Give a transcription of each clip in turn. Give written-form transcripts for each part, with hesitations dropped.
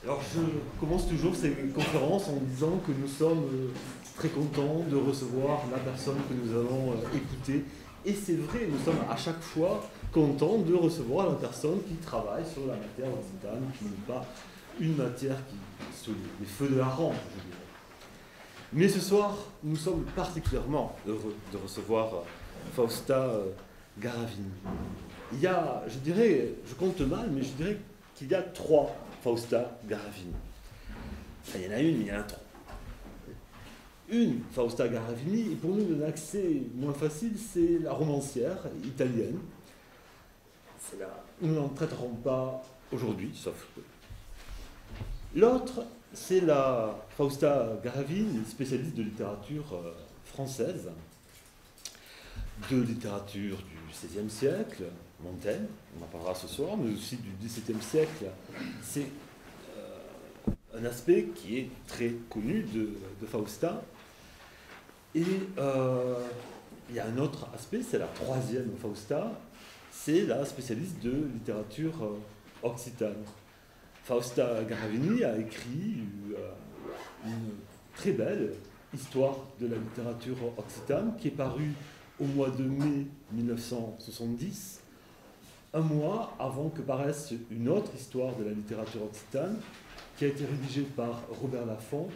Alors je commence toujours ces conférences en disant que nous sommes très contents de recevoir la personne que nous allons écouter. Et c'est vrai, nous sommes à chaque fois contents de recevoir la personne qui travaille sur la matière occitane, qui n'est pas une matière qui est sous les feux de la rampe, je dirais. Mais ce soir, nous sommes particulièrement heureux de recevoir Fausta Garavini. Il y a, je dirais, je compte mal, mais je dirais qu'il y a 3 Fausta Garavini. Enfin, il y en a une, mais il y en a 3. Une Fausta Garavini, et pour nous, l'accès moins facile, c'est la romancière italienne. Nous n'en traiterons pas aujourd'hui, sauf que. L'autre, c'est la Fausta Garavini, spécialiste de littérature française, de littérature du XVIe siècle, Montaigne, on en parlera ce soir, mais aussi du XVIIe siècle. C'est un aspect qui est très connu de Fausta. Et il y a un autre aspect, c'est la 3e Fausta, c'est la spécialiste de littérature occitane. Fausta Garavini a écrit une très belle histoire de la littérature occitane qui est parue au mois de mai 1970, un mois avant que paraisse une autre histoire de la littérature occitane qui a été rédigée par Robert Laffont,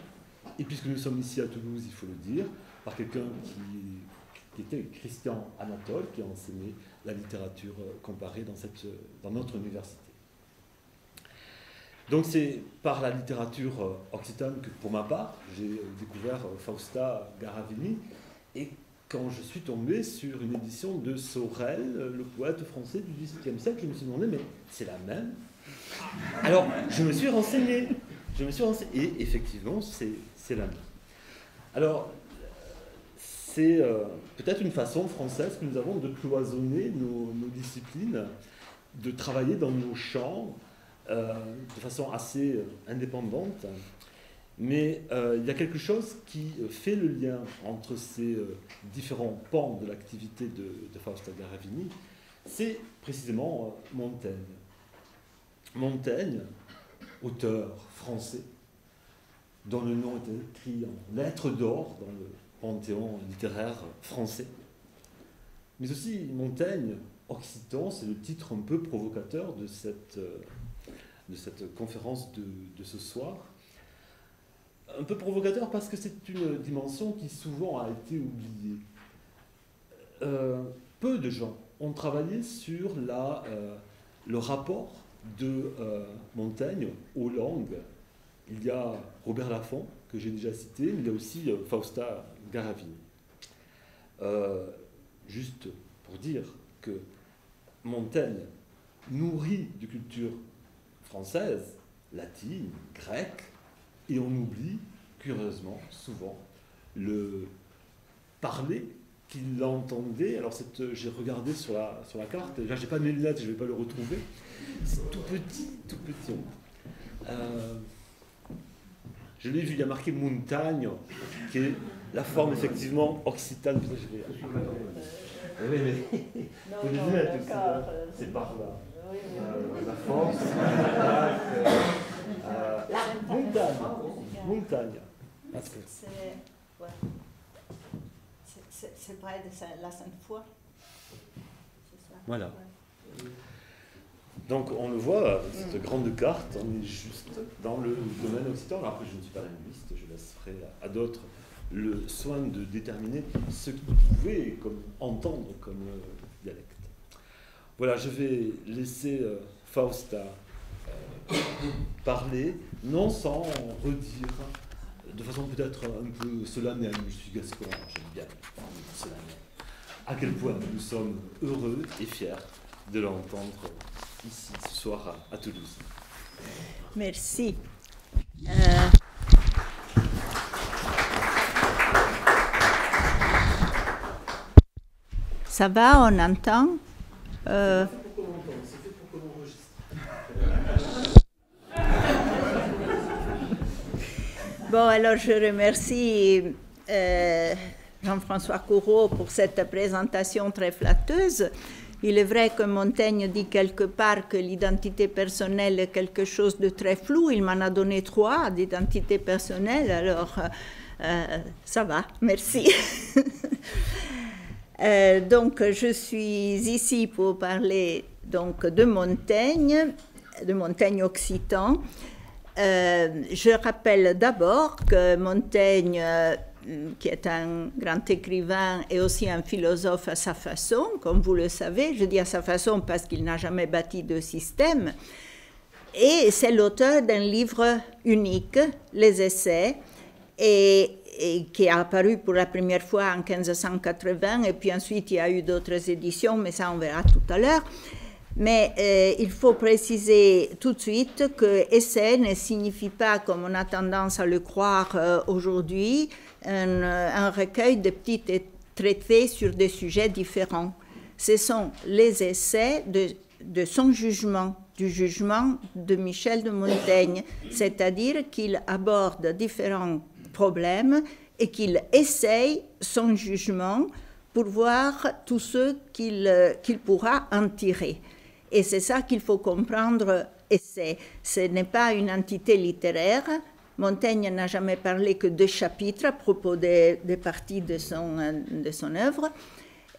et puisque nous sommes ici à Toulouse, il faut le dire, par quelqu'un qui était Christian Anatole, qui a enseigné la littérature comparée dans notre université. Donc c'est par la littérature occitane que, pour ma part, j'ai découvert Fausta Garavini, et quand je suis tombé sur une édition de Sorel, le poète français du XVIIe siècle, je me suis demandé, mais c'est la même? Alors, je me suis renseigné, et effectivement, c'est la même. Alors, c'est peut-être une façon française que nous avons de cloisonner nos disciplines, de travailler dans nos champs, de façon assez indépendante, mais il y a quelque chose qui fait le lien entre ces différents pans de l'activité de Fausta Garavini, c'est précisément Montaigne. Montaigne, auteur français, dont le nom est écrit en lettres d'or dans le panthéon littéraire français, mais aussi Montaigne, occitan, c'est le titre un peu provocateur de cette conférence de ce soir. Un peu provocateur parce que c'est une dimension qui souvent a été oubliée. Peu de gens ont travaillé sur le rapport de Montaigne aux langues. Il y a Robert Laffont, que j'ai déjà cité, mais il y a aussi Fausta Garavini. Juste pour dire que Montaigne nourrit de culture française, latine, grecque, et on oublie, curieusement, souvent, le parler qu'il entendait. Alors, j'ai regardé sur la carte, là, j'ai pas mes lunettes, je ne vais pas le retrouver. C'est tout petit, tout petit. Je l'ai vu, il y a marqué montagne, qui est la forme effectivement occitane. Oui, mais vous les lunettes aussi, c'est par là. La force, montagne. C'est près de la Sainte-Foy. Voilà. Ouais. Donc on le voit, cette grande carte, on est juste dans le domaine occitan. Alors après, je ne suis pas linguiste, je laisserai à d'autres le soin de déterminer ce qu'ils pouvaient entendre comme dialecte. Voilà, je vais laisser Fausta parler, non sans redire, de façon peut-être un peu solennelle, je suis gascon, j'aime bien solennelle, à quel point nous sommes heureux et fiers de l'entendre ici ce soir à Toulouse. Merci. Ça va, on entend? Bon, alors je remercie Jean-François Couraud pour cette présentation très flatteuse. Il est vrai que Montaigne dit quelque part que l'identité personnelle est quelque chose de très flou. Il m'en a donné 3 d'identité personnelle, alors ça va, merci. Donc, je suis ici pour parler donc, de Montaigne occitan. Je rappelle d'abord que Montaigne, qui est un grand écrivain et aussi un philosophe à sa façon, comme vous le savez, je dis à sa façon parce qu'il n'a jamais bâti de système, et c'est l'auteur d'un livre unique, Les Essais, et qui est apparu pour la première fois en 1580, et puis ensuite il y a eu d'autres éditions, mais ça on verra tout à l'heure. Mais il faut préciser tout de suite que essai ne signifie pas, comme on a tendance à le croire aujourd'hui, un recueil de petits traités sur des sujets différents. Ce sont les essais de son jugement, du jugement de Michel de Montaigne, c'est-à-dire qu'il aborde différents problèmes et qu'il essaye son jugement pour voir tout ce qu'il pourra en tirer. Et c'est ça qu'il faut comprendre, essai. Ce n'est pas une entité littéraire. Montaigne n'a jamais parlé que de chapitres à propos des parties de son œuvre.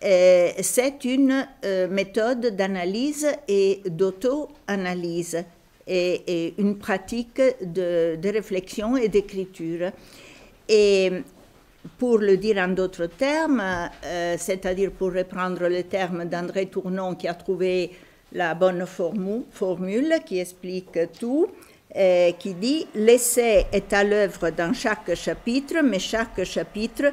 C'est une méthode d'analyse et d'auto-analyse et une pratique de réflexion et d'écriture. Et pour le dire en d'autres termes, c'est-à-dire pour reprendre le terme d'André Tournon qui a trouvé la bonne formule qui explique tout, qui dit « L'essai est à l'œuvre dans chaque chapitre, mais chaque chapitre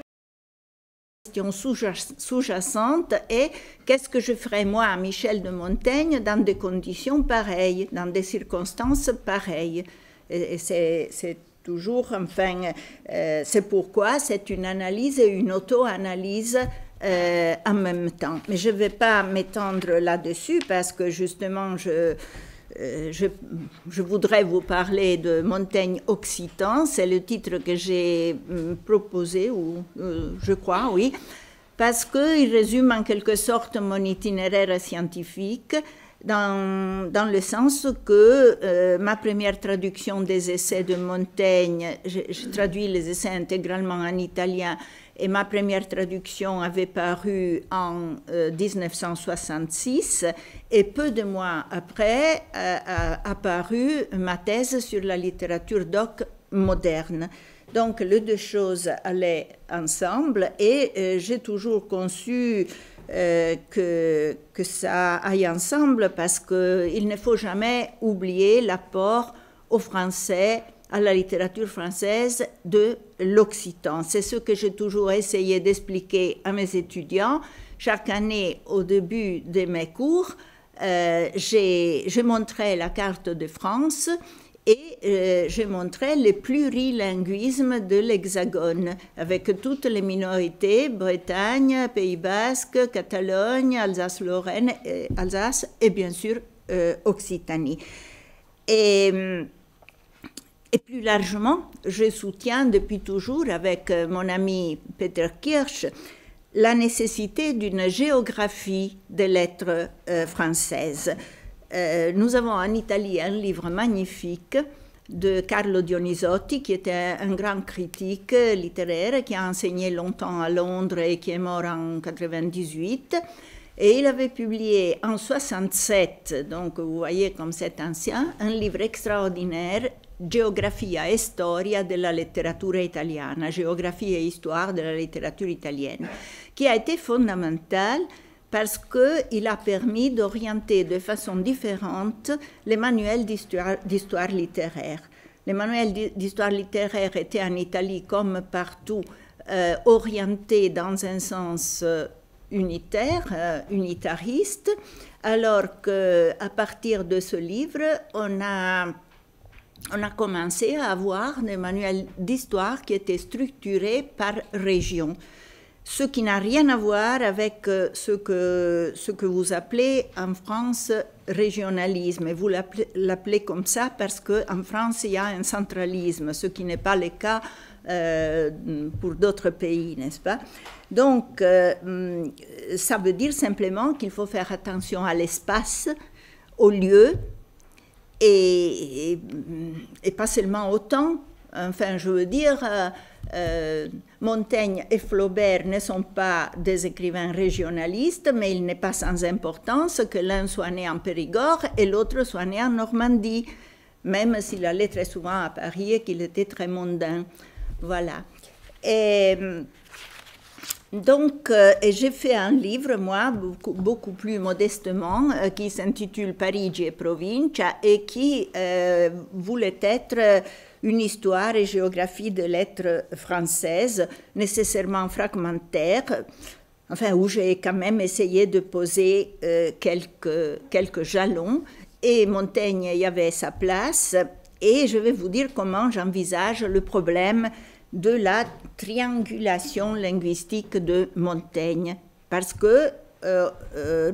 question sous-jacente est qu'est-ce que je ferais moi, Michel de Montaigne, dans des conditions pareilles, dans des circonstances pareilles ?» Et c'est toujours, enfin, c'est pourquoi c'est une analyse et une auto-analyse en même temps. Mais je ne vais pas m'étendre là-dessus parce que justement, je voudrais vous parler de Montaigne occitan, c'est le titre que j'ai proposé, ou je crois, oui, parce qu'il résume en quelque sorte mon itinéraire scientifique dans le sens que ma première traduction des essais de Montaigne, je traduis les essais intégralement en italien, et ma première traduction avait paru en 1966, et peu de mois après a paru ma thèse sur la littérature doc moderne. Donc les deux choses allaient ensemble, et j'ai toujours conçu que ça aille ensemble parce qu'il ne faut jamais oublier l'apport au français, à la littérature française de l'occitan. C'est ce que j'ai toujours essayé d'expliquer à mes étudiants. Chaque année, au début de mes cours, je montrais la carte de France et je montrais le plurilinguisme de l'Hexagone, avec toutes les minorités, Bretagne, Pays Basque, Catalogne, Alsace-Lorraine, Alsace et bien sûr Occitanie. Et plus largement, je soutiens depuis toujours avec mon ami Peter Kirsch la nécessité d'une géographie des lettres françaises. Nous avons en Italie un livre magnifique de Carlo Dionisotti, qui était un grand critique littéraire, qui a enseigné longtemps à Londres et qui est mort en 1998. Et il avait publié en 1967, donc vous voyez comme c'est ancien, un livre extraordinaire, Geografia e Storia della letteratura italiana, géographie et histoire de la littérature italienne, qui a été fondamental parce qu'il a permis d'orienter de façon différente les manuels d'histoire littéraire. Les manuels d'histoire littéraire étaient en Italie, comme partout, orientés dans un sens unitaire, unitariste, alors qu'à partir de ce livre, on a commencé à avoir des manuels d'histoire qui étaient structurés par région. ce qui n'a rien à voir avec ce que vous appelez en France régionalisme. Et vous l'appelez comme ça parce qu'en France, il y a un centralisme, ce qui n'est pas le cas pour d'autres pays, n'est-ce pas? Donc, ça veut dire simplement qu'il faut faire attention à l'espace, au lieu, et pas seulement au temps. Enfin, je veux dire, Montaigne et Flaubert ne sont pas des écrivains régionalistes, mais il n'est pas sans importance que l'un soit né en Périgord et l'autre soit né en Normandie, même s'il allait très souvent à Paris et qu'il était très mondain. Voilà. Et donc, j'ai fait un livre, moi, beaucoup plus modestement, qui s'intitule Parigi e Provincia et qui voulait être une histoire et géographie de lettres françaises, nécessairement fragmentaires, enfin, où j'ai quand même essayé de poser quelques jalons, et Montaigne y avait sa place, et je vais vous dire comment j'envisage le problème de la triangulation linguistique de Montaigne, parce que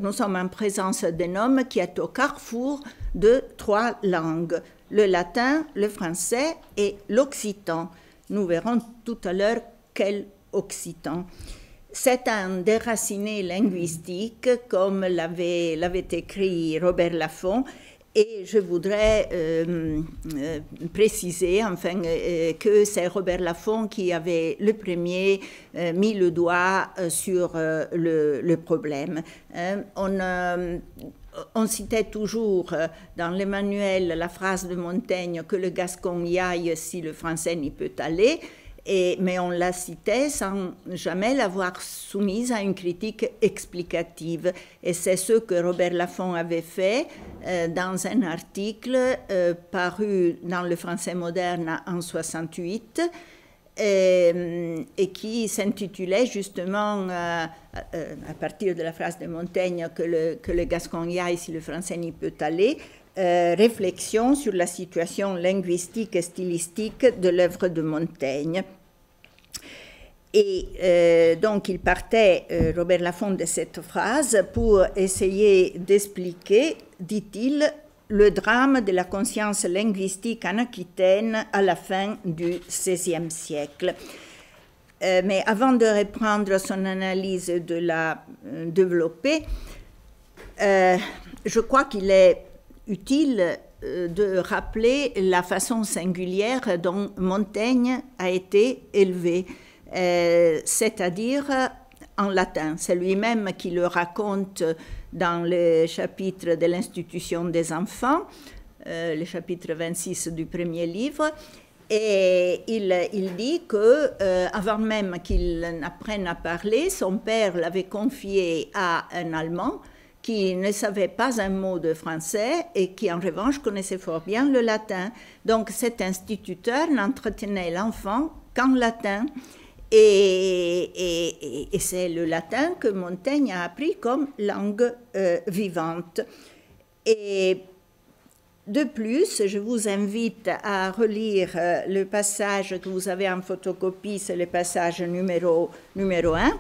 nous sommes en présence d'un homme qui est au carrefour de 3 langues, le latin, le français et l'occitan. Nous verrons tout à l'heure quel occitan. C'est un déraciné linguistique, comme l'avait écrit Robert Laffont, et je voudrais préciser enfin, que c'est Robert Laffont qui avait le premier mis le doigt sur le problème. On citait toujours dans les manuels la phrase de Montaigne que le gascon y aille si le français n'y peut aller, mais on la citait sans jamais l'avoir soumise à une critique explicative. Et c'est ce que Robert Laffont avait fait dans un article paru dans le Français moderne en 1968, et qui s'intitulait justement, à partir de la phrase de Montaigne, que le gascon y aille si le français n'y peut aller, réflexion sur la situation linguistique et stylistique de l'œuvre de Montaigne. Et donc il partait, Robert Laffont, de cette phrase pour essayer d'expliquer, dit-il, le drame de la conscience linguistique en Aquitaine à la fin du XVIe siècle. Mais avant de reprendre son analyse et de la développer, je crois qu'il est utile de rappeler la façon singulière dont Montaigne a été élevé, c'est-à-dire en latin. C'est lui-même qui le raconte dans le chapitre de l'institution des enfants, le chapitre 26 du premier livre, et il dit que avant même qu'il n'apprenne à parler, son père l'avait confié à un Allemand qui ne savait pas un mot de français et qui en revanche connaissait fort bien le latin. Donc cet instituteur n'entretenait l'enfant qu'en latin. Et c'est le latin que Montaigne a appris comme langue vivante. Et de plus, je vous invite à relire le passage que vous avez en photocopie, c'est le passage numéro 1.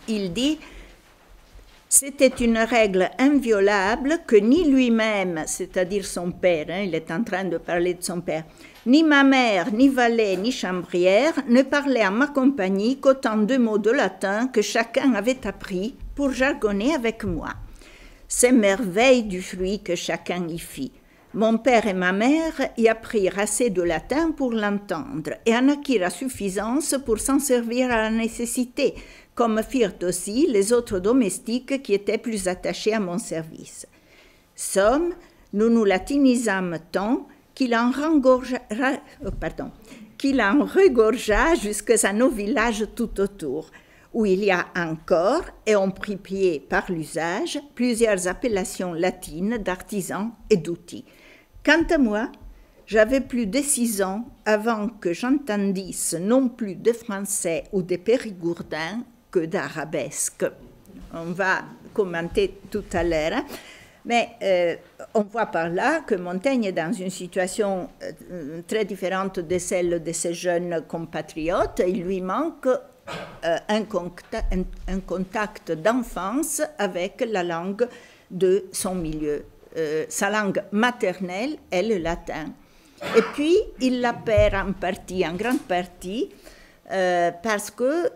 Il dit « C'était une règle inviolable que ni lui-même, c'est-à-dire son père, il est en train de parler de son père, ni ma mère, ni valet, ni chambrière ne parlaient en ma compagnie qu'autant de mots de latin que chacun avait appris pour jargonner avec moi. C'est merveille du fruit que chacun y fit. Mon père et ma mère y apprirent assez de latin pour l'entendre et en acquirent à suffisance pour s'en servir à la nécessité, comme firent aussi les autres domestiques qui étaient plus attachés à mon service. Somme, nous latinisâmes tant qu'il en regorgea jusqu'à nos villages tout autour, où il y a encore, et on prit pied par l'usage, plusieurs appellations latines d'artisans et d'outils. Quant à moi, j'avais plus de 6 ans avant que j'entendisse non plus de français ou de périgourdins que d'arabesques. On va commenter tout à l'heure. Mais on voit par là que Montaigne est dans une situation très différente de celle de ses jeunes compatriotes. Il lui manque un contact d'enfance avec la langue de son milieu. Sa langue maternelle est le latin. Et puis, il la perd en grande partie, parce que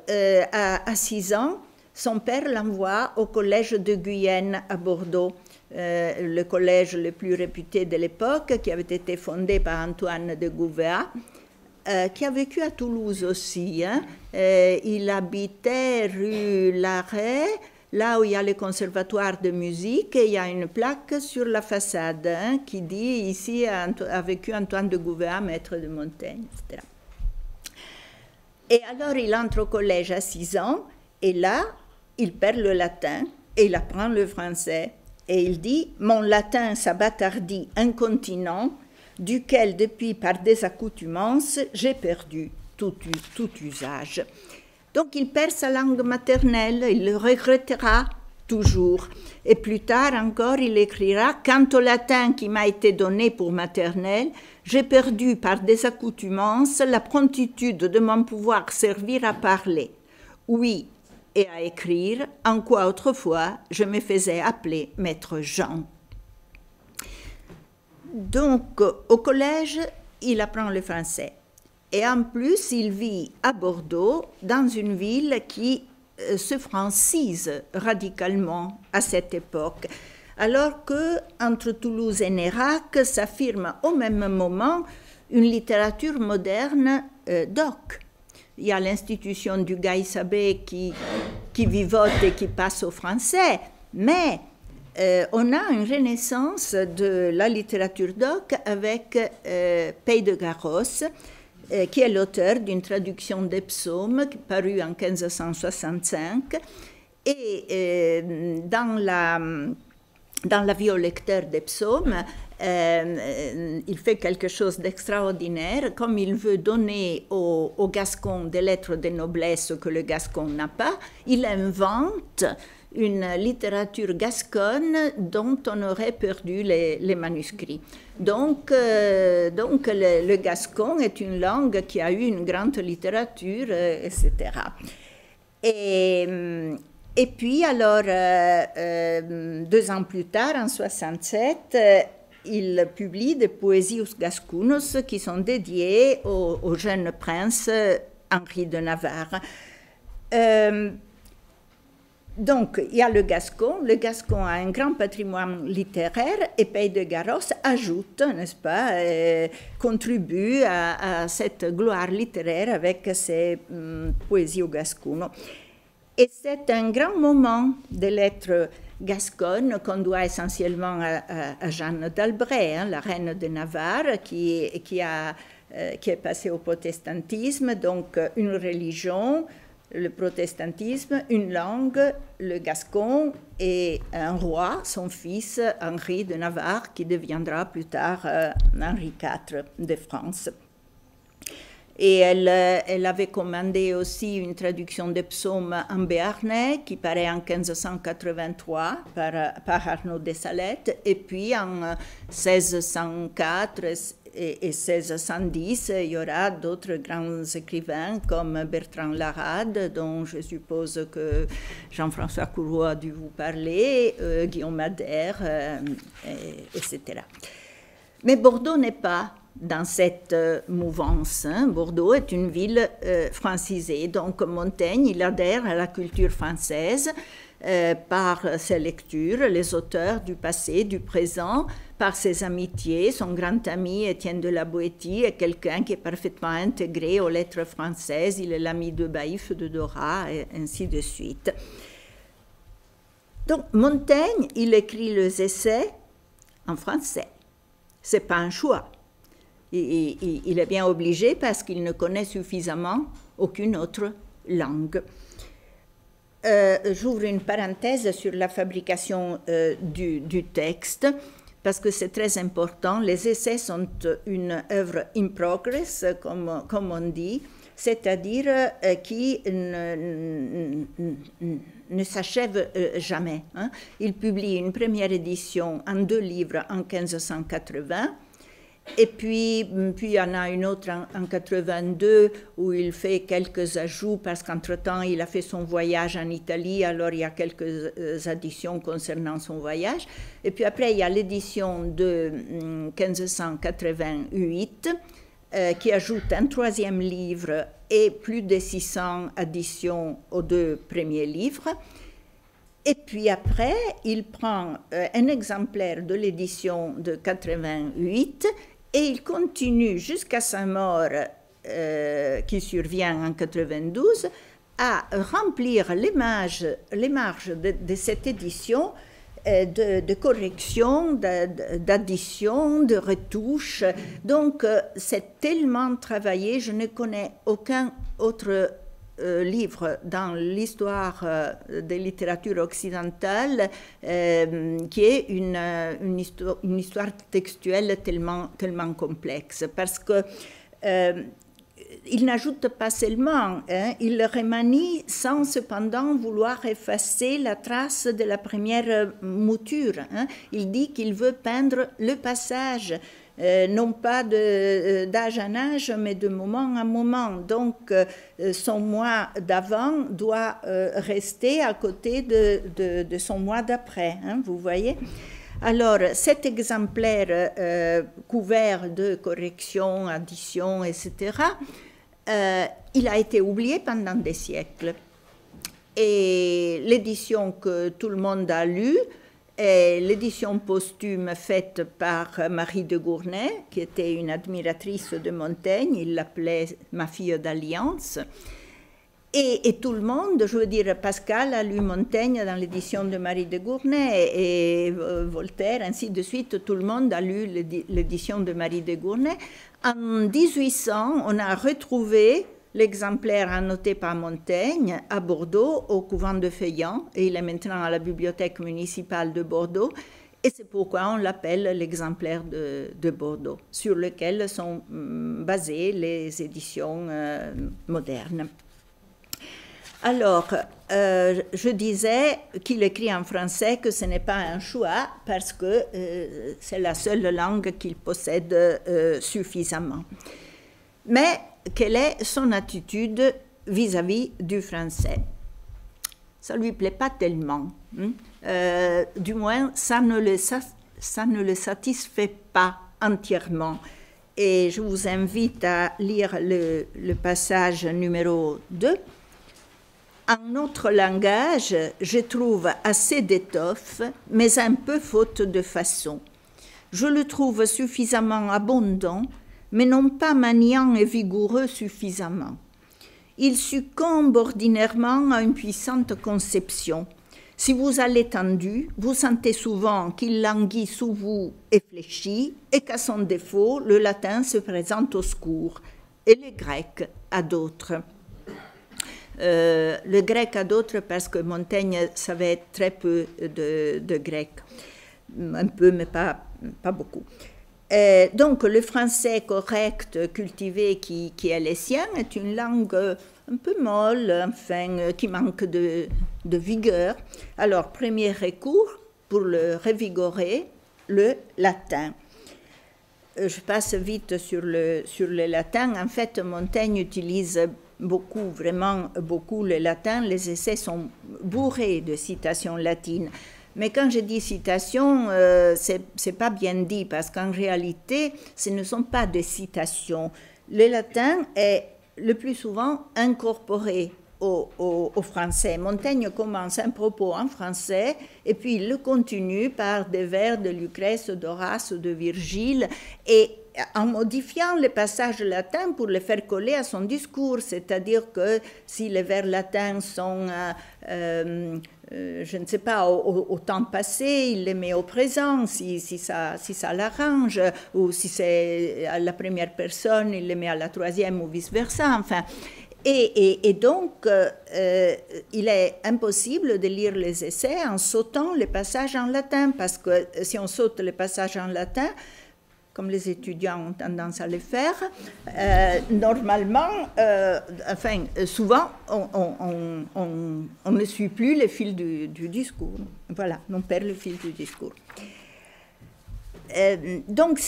à 6 ans, son père l'envoie au collège de Guyenne à Bordeaux, le collège le plus réputé de l'époque, qui avait été fondé par Antoine de Gouvéa, qui a vécu à Toulouse aussi. Hein. Il habitait rue Larrey, là où il y a le conservatoire de musique, et il y a une plaque sur la façade hein, qui dit « Ici a vécu Antoine de Gouvéa, maître de Montaigne », etc. Et alors il entre au collège à 6 ans, et là, il perd le latin, et il apprend le français. Et il dit « Mon latin s'abâtardit incontinent, duquel depuis par des accoutumances, j'ai perdu tout usage. » Donc il perd sa langue maternelle, il le regrettera toujours. Et plus tard encore, il écrira « Quant au latin qui m'a été donné pour maternelle, j'ai perdu par des accoutumances la promptitude de mon pouvoir servir à parler. Oui, et à écrire, en quoi autrefois je me faisais appeler maître Jean. » Donc, au collège, il apprend le français. Et en plus, il vit à Bordeaux, dans une ville qui se francise radicalement à cette époque. Alors qu'entre Toulouse et Nérac s'affirme au même moment une littérature moderne d'oc. Il y a l'institution du Gaïsabé qui vivote et qui passe au français, mais on a une renaissance de la littérature d'oc avec Pey de Garros, qui est l'auteur d'une traduction des psaumes parue en 1565. Et dans la vie au lecteur des psaumes, il fait quelque chose d'extraordinaire. Comme il veut donner aux Gascons des lettres de noblesse que le Gascon n'a pas, il invente une littérature gasconne dont on aurait perdu les manuscrits. Donc le gascon est une langue qui a eu une grande littérature, etc. Et puis alors, 2 ans plus tard, en 67, il publie des poésies gascunos qui sont dédiées au jeune prince Henri de Navarre. Donc, il y a le Gascon a un grand patrimoine littéraire, et Pey de Garros ajoute, n'est-ce pas, contribue à cette gloire littéraire avec ses poésies au gascuno. Et c'est un grand moment des lettres gasconnes qu'on doit essentiellement à Jeanne d'Albret, hein, la reine de Navarre, qui est passée au protestantisme, donc une religion, le protestantisme, une langue, le gascon, et un roi, son fils Henri de Navarre, qui deviendra plus tard Henri IV de France. Et elle avait commandé aussi une traduction des psaumes en béarnais qui paraît en 1583 par Arnaud de Salette, et puis en 1604 et 1610, il y aura d'autres grands écrivains comme Bertrand Larade, dont je suppose que Jean-François Courreau a dû vous parler, Guillaume Madère, etc. Mais Bordeaux n'est pas dans cette mouvance. Hein. Bordeaux est une ville francisée, donc Montaigne, il adhère à la culture française par ses lectures, les auteurs du passé, du présent, par ses amitiés. Son grand ami Étienne de la Boétie est quelqu'un qui est parfaitement intégré aux lettres françaises, il est l'ami de Baïf, de Dora, et ainsi de suite. Donc Montaigne, il écrit les essais en français. Ce n'est pas un choix. Il est bien obligé parce qu'il ne connaît suffisamment aucune autre langue. J'ouvre une parenthèse sur la fabrication du texte, parce que c'est très important. Les essais sont une œuvre in progress, comme on dit, c'est-à-dire qui ne s'achève jamais. Hein. Il publie une première édition en 2 livres en 1580, Et puis il y en a une autre en 82 où il fait quelques ajouts parce qu'entre-temps, il a fait son voyage en Italie, alors il y a quelques additions concernant son voyage. Et puis après, il y a l'édition de 1588 qui ajoute un troisième livre et plus de 600 additions aux deux premiers livres. Et puis après, il prend un exemplaire de l'édition de 88 et il continue jusqu'à sa mort, qui survient en 92, à remplir les marges de cette édition de corrections, d'additions, de retouches. Donc, c'est tellement travaillé, je ne connais aucun autre livre dans l'histoire des littératures occidentales qui est une histoire textuelle tellement complexe, parce que il n'ajoute pas seulement, il le remanie sans cependant vouloir effacer la trace de la première mouture. Il dit qu'il veut peindre le passage, non pas d'âge en âge, mais de moment en moment. Donc, son moi d'avant doit rester à côté de son moi d'après, vous voyez. Alors, cet exemplaire couvert de corrections, additions, etc., il a été oublié pendant des siècles. Et l'édition que tout le monde a lue est l'édition posthume faite par Marie de Gournay, qui était une admiratrice de Montaigne, il l'appelait « ma fille d'alliance ». Et tout le monde, je veux dire, Pascal a lu Montaigne dans l'édition de Marie de Gournay, et Voltaire, ainsi de suite, tout le monde a lu l'édition de Marie de Gournay. En 1800, on a retrouvé l'exemplaire annoté par Montaigne à Bordeaux, au couvent de Feuillant, et il est maintenant à la bibliothèque municipale de Bordeaux, et c'est pourquoi on l'appelle l'exemplaire de Bordeaux, sur lequel sont basées les éditions modernes. Alors, je disais qu'il écrit en français, que ce n'est pas un choix, parce que c'est la seule langue qu'il possède suffisamment. Mais quelle est son attitude vis-à-vis du français? Ça ne lui plaît pas tellement. Du moins, ça ne le satisfait pas entièrement. Et je vous invite à lire le passage numéro 2. En notre langage, je trouve assez d'étoffe, mais un peu faute de façon. Je le trouve suffisamment abondant, mais non pas maniant et vigoureux suffisamment. Il succombe ordinairement à une puissante conception. Si vous allez tendu, vous sentez souvent qu'il languit sous vous et fléchit, et qu'à son défaut, le latin se présente au secours, et le grec à d'autres. Le grec à d'autres parce que Montaigne savait très peu de grec, un peu mais pas beaucoup. Donc le français correct, cultivé qui est le sien est une langue un peu molle, enfin qui manque de vigueur. Alors premier recours pour le revigorer, le latin. Je passe vite sur le latin. En fait, Montaigne utilise beaucoup, vraiment beaucoup le latin. Les essais sont bourrés de citations latines. Mais quand je dis citations, c'est pas bien dit, parce qu'en réalité, ce ne sont pas des citations. Le latin est le plus souvent incorporé au français. Montaigne commence un propos en français et puis il le continue par des vers de Lucrèce, d'Horace, de Virgile, et en modifiant les passages latins pour les faire coller à son discours, c'est-à-dire que si les vers latins sont, je ne sais pas, au temps passé, il les met au présent, si ça l'arrange, ou si c'est à la première personne, il les met à la troisième ou vice-versa, enfin. Et donc, il est impossible de lire les essais en sautant les passages en latin, parce que si on saute les passages en latin, comme les étudiants ont tendance à le faire, normalement, souvent, on ne suit plus le fil du discours. Voilà, on perd le fil du discours. Donc,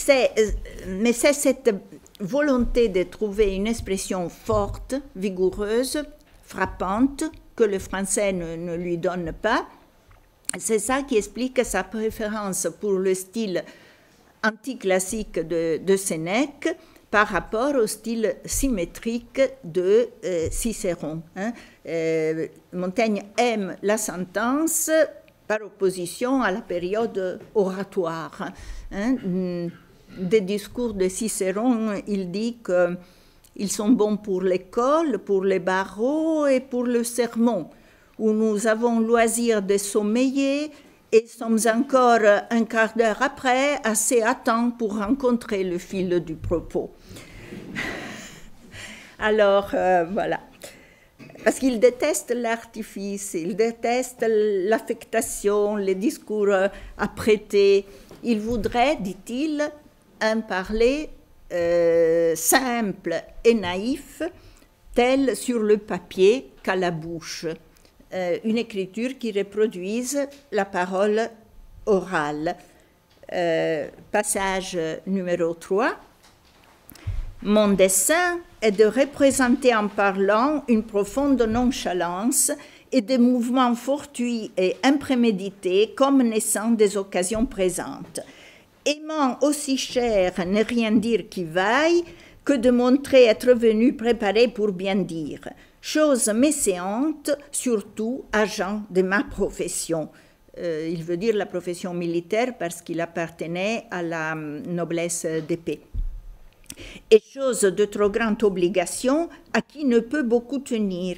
mais c'est cette volonté de trouver une expression forte, vigoureuse, frappante, que le français ne lui donne pas. C'est ça qui explique sa préférence pour le style anticlassique de Sénèque par rapport au style symétrique de Cicéron. Montaigne aime la sentence par opposition à la période oratoire. Des discours de Cicéron, il dit qu'ils sont bons pour l'école, pour les barreaux et pour le sermon, où nous avons loisir de sommeiller et sommes encore un quart d'heure après assez à temps pour rencontrer le fil du propos. Alors, voilà. Parce qu'il déteste l'artifice, il déteste l'affectation, les discours apprêtés. Il voudrait, dit-il, un parler simple et naïf, tel sur le papier qu'à la bouche. Une écriture qui reproduise la parole orale. Passage numéro 3. Mon dessein est de représenter en parlant une profonde nonchalance et des mouvements fortuits et imprémédités comme naissant des occasions présentes. Aimant aussi cher ne rien dire qui vaille que de montrer être venu préparé pour bien dire. Chose méséante, surtout agent de ma profession. Il veut dire la profession militaire parce qu'il appartenait à la noblesse d'épée. Et chose de trop grande obligation à qui ne peut beaucoup tenir.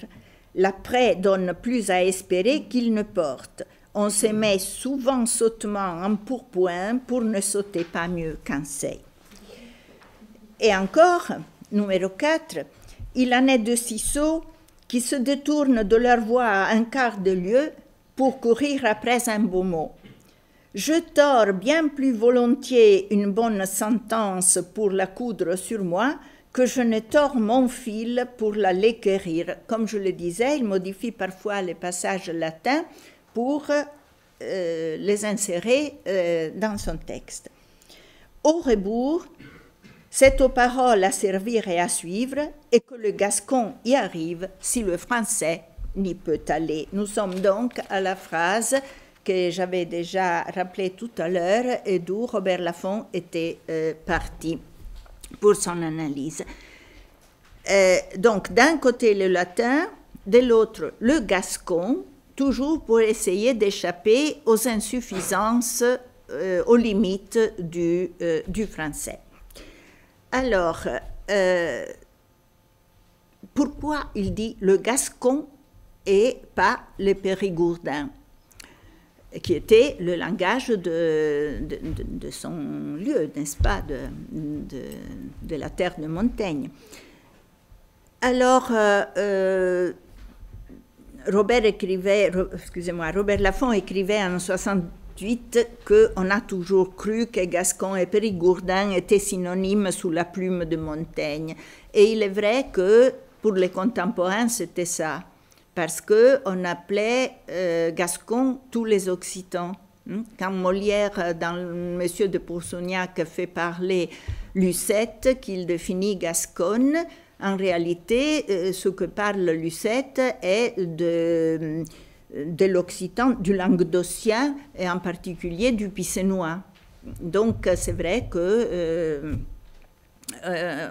L'après donne plus à espérer qu'il ne porte. On se met souvent sottement en pourpoint pour ne sauter pas mieux qu'un sait. Et encore, numéro 4, il en est de si sots qui se détournent de leur voie à un quart de lieue pour courir après un beau mot. Je tords bien plus volontiers une bonne sentence pour la coudre sur moi que je ne tords mon fil pour la l'équerrir. Comme je le disais, il modifie parfois les passages latins pour les insérer dans son texte. Au rebours, c'est aux paroles à servir et à suivre, et que le gascon y arrive si le français n'y peut aller. Nous sommes donc à la phrase que j'avais déjà rappelée tout à l'heure et d'où Robert Laffont était parti pour son analyse. Donc, d'un côté le latin, de l'autre le gascon, toujours pour essayer d'échapper aux insuffisances, aux limites du français. Alors, pourquoi il dit le gascon et pas le périgourdin, qui était le langage de son lieu, n'est-ce pas, de la terre de Montaigne. Alors, Robert Laffont écrivait en 1968 qu'on a toujours cru que Gascon et Périgourdin étaient synonymes sous la plume de Montaigne. Et il est vrai que pour les contemporains, c'était ça, parce qu'on appelait Gascon tous les Occitans. Quand Molière, dans Monsieur de Pourceaugnac, fait parler Lucette, qu'il définit gasconne, en réalité, ce que parle Lucette est de l'occitan, du languedocien, et en particulier du picénois. Donc, c'est vrai que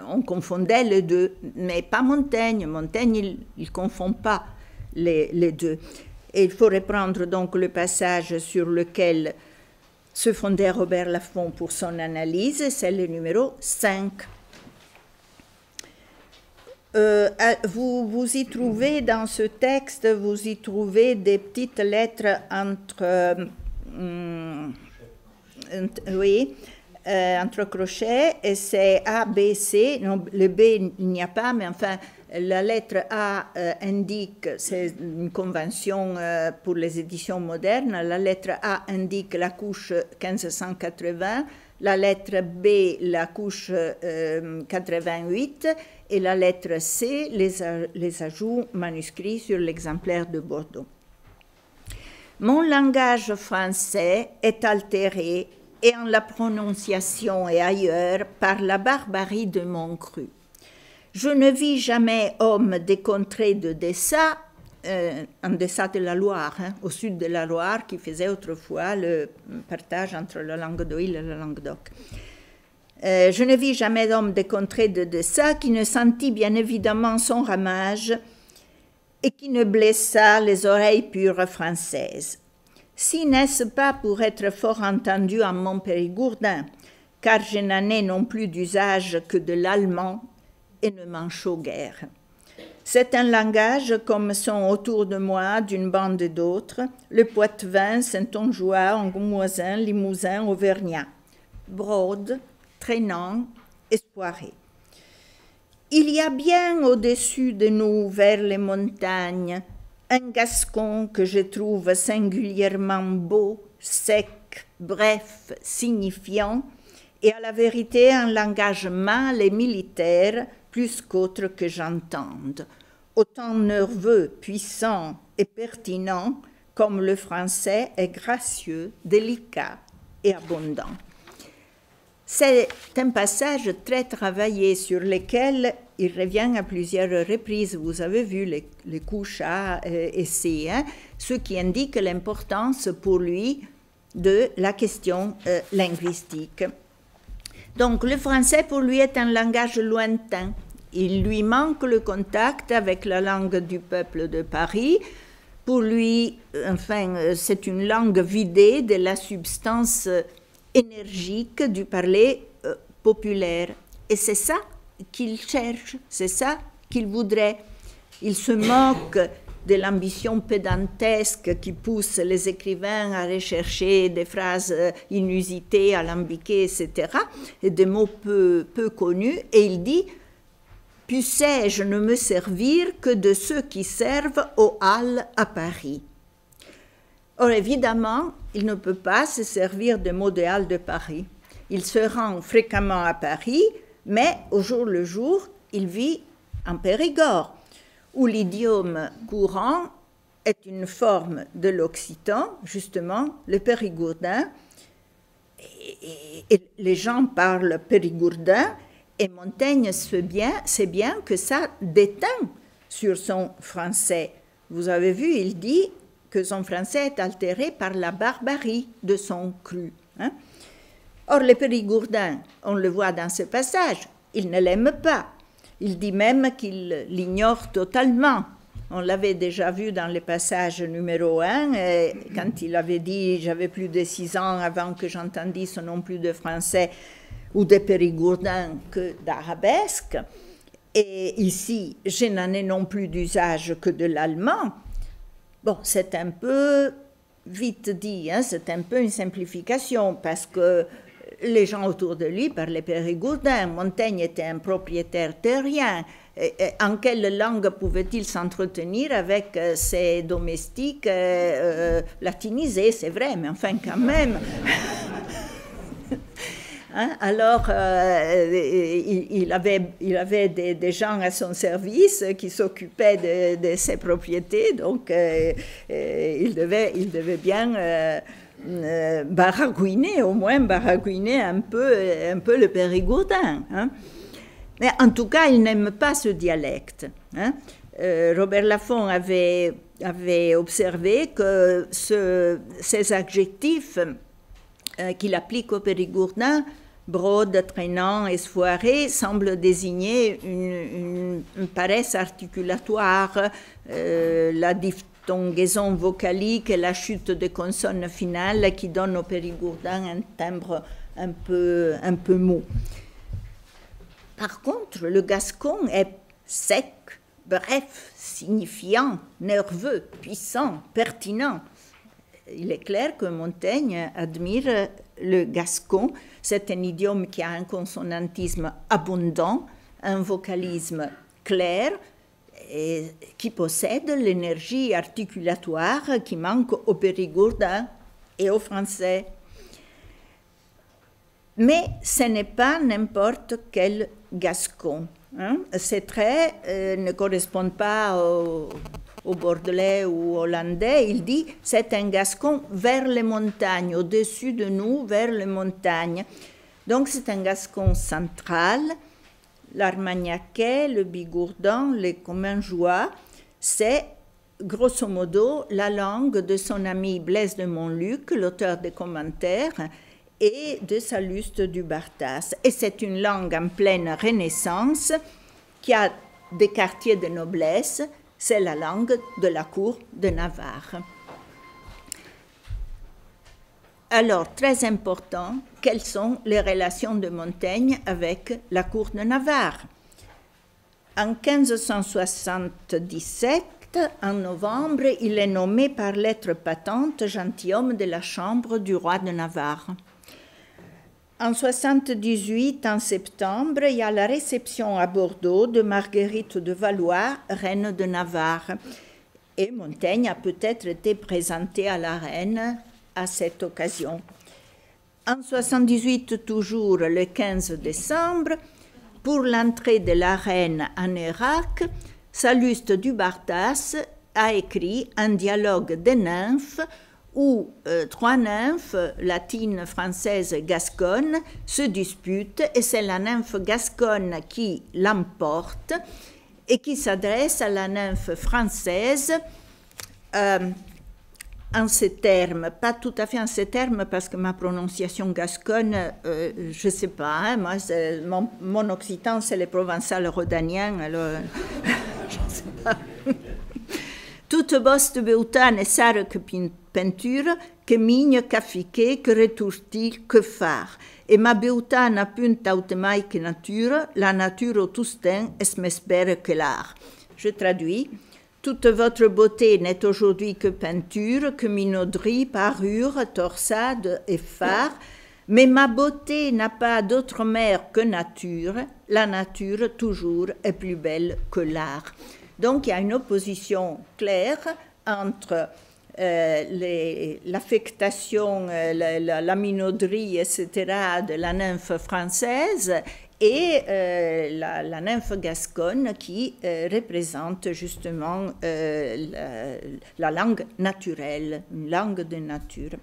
on confondait les deux, mais pas Montaigne. Montaigne, il ne confond pas les deux. Et il faut reprendre donc le passage sur lequel se fondait Robert Laffont pour son analyse, c'est le numéro 5. Vous y trouvez dans ce texte, vous y trouvez des petites lettres entre crochets, et c'est A, B, C. Non, le B, il n'y a pas, mais enfin, la lettre A indique, c'est une convention pour les éditions modernes, la lettre A indique la couche 1580, la lettre B, la couche 88, et la lettre C, les ajouts manuscrits sur l'exemplaire de Bordeaux. Mon langage français est altéré et en la prononciation et ailleurs par la barbarie de mon cru. Je ne vis jamais homme des contrées de Dessas, en Dessas de la Loire, au sud de la Loire, qui faisait autrefois le partage entre la Languedoc et la Languedoc. Je ne vis jamais d'homme des contrées de Dessas qui ne sentit bien évidemment son ramage et qui ne blessa les oreilles pures françaises. Si n'est-ce pas pour être fort entendu en mon Périgourdin, car je n'en ai non plus d'usage que de l'allemand et ne m'en chaux guère. C'est un langage comme sont autour de moi d'une bande d'autres, le Poitevin, Saintongeois, Angoumoisin, Limousin, Auvergnat, Brode, Trainant, Espoiré. Il y a bien au-dessus de nous, vers les montagnes, un Gascon que je trouve singulièrement beau, sec, bref, signifiant, et à la vérité un langage mâle et militaire, plus qu'autre que j'entende, autant nerveux, puissant et pertinent, comme le français est gracieux, délicat et abondant. C'est un passage très travaillé sur lequel il revient à plusieurs reprises. Vous avez vu les couches A et C, ce qui indique l'importance pour lui de la question linguistique. Donc le français pour lui est un langage lointain. Il lui manque le contact avec la langue du peuple de Paris. Pour lui, enfin, c'est une langue vidée de la substance énergique du parler populaire. Et c'est ça qu'il cherche, c'est ça qu'il voudrait. Il se moque de l'ambition pédantesque qui pousse les écrivains à rechercher des phrases inusitées, alambiquées, etc., et des mots peu connus, et il dit « Puissais-je ne me servir que de ceux qui servent aux halles à Paris ?» Or, évidemment, il ne peut pas se servir des mots des halles de Paris. Il se rend fréquemment à Paris, mais au jour le jour, il vit en Périgord, où l'idiome courant est une forme de l'occitan, justement, le périgourdin. Et les gens parlent périgourdin, et Montaigne sait bien que ça déteint sur son français. Vous avez vu, il dit que son français est altéré par la barbarie de son cru. Or, le périgourdin, on le voit dans ce passage, il ne l'aime pas. Il dit même qu'il l'ignore totalement. On l'avait déjà vu dans le passage numéro 1, quand il avait dit « J'avais plus de 6 ans avant que j'entendisse non plus de français ou de périgourdin que d'arabesque. » Et ici, « Je n'en ai non plus d'usage que de l'allemand. » Bon, c'est un peu vite dit, c'est un peu une simplification, parce que les gens autour de lui parlaient périgourdin. Montaigne était un propriétaire terrien. En quelle langue pouvait-il s'entretenir avec ses domestiques latinisés? C'est vrai, mais enfin quand même. Alors, il avait des gens à son service qui s'occupaient de ses propriétés, donc il devait bien baragouiner, au moins baragouiner un peu le périgourdin. Mais en tout cas, il n'aime pas ce dialecte. Robert Laffont avait observé que ces adjectifs qu'il applique au périgourdin, brode, traînant, esfoiré, semblent désigner une paresse articulatoire, la diphtongaison vocalique et la chute des consonnes finales qui donnent au périgourdin un timbre un peu mou. Par contre, le gascon est sec, bref, signifiant, nerveux, puissant, pertinent. Il est clair que Montaigne admire le gascon. C'est un idiome qui a un consonantisme abondant, un vocalisme clair, et qui possède l'énergie articulatoire qui manque au périgourdin et au français. Mais ce n'est pas n'importe quel gascon. Ces traits ne correspondent pas au bordelais ou hollandais, il dit « c'est un gascon vers les montagnes, au-dessus de nous, vers les montagnes ». Donc c'est un gascon central, l'armagnaquais, le bigourdan, le commingeois, c'est grosso modo la langue de son ami Blaise de Montluc, l'auteur des commentaires, et de Salluste du Bartas. Et c'est une langue en pleine renaissance qui a des quartiers de noblesse, c'est la langue de la cour de Navarre. Alors, très important, quelles sont les relations de Montaigne avec la cour de Navarre? En 1577, en novembre, il est nommé par lettre patente gentilhomme de la chambre du roi de Navarre. En 78, en septembre, il y a la réception à Bordeaux de Marguerite de Valois, reine de Navarre. Et Montaigne a peut-être été présenté à la reine à cette occasion. En 78, toujours le 15 décembre, pour l'entrée de la reine en Irak, Salluste du Bartas a écrit un dialogue des nymphes où trois nymphes latines, françaises, gasconnes se disputent et c'est la nymphe gasconne qui l'emporte et qui s'adresse à la nymphe française en ces termes, pas tout à fait en ces termes parce que ma prononciation gasconne, je ne sais pas, hein, moi, mon occitan c'est le provençal rhodanien, alors je ne sais pas. Toute boste beutane et sare que peinture, que migne, qu'affiqué, que retourti, que phare. Et ma beutana punta autemai que nature, la nature au toustin, es m'espère que l'art. Je traduis. Toute votre beauté n'est aujourd'hui que peinture, que minauderie, parure, torsade et phare, mais ma beauté n'a pas d'autre mère que nature, la nature toujours est plus belle que l'art. Donc il y a une opposition claire entre l'affectation, la minauderie, etc. de la nymphe française et la nymphe gasconne qui représente justement la langue naturelle, une langue de nature.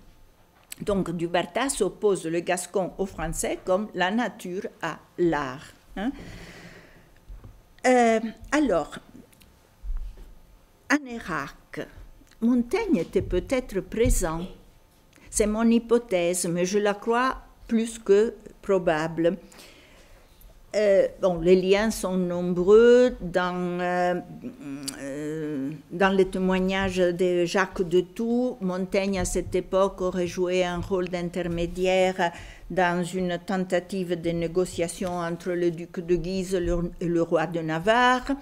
Donc du Bartas oppose le gascon au français comme la nature à l'art. Hein. Alors, en Irak, Montaigne était peut-être présent. C'est mon hypothèse, mais je la crois plus que probable. Les liens sont nombreux dans les témoignages de Jacques de Thou. Montaigne, à cette époque, aurait joué un rôle d'intermédiaire dans une tentative de négociation entre le duc de Guise et le roi de Navarre.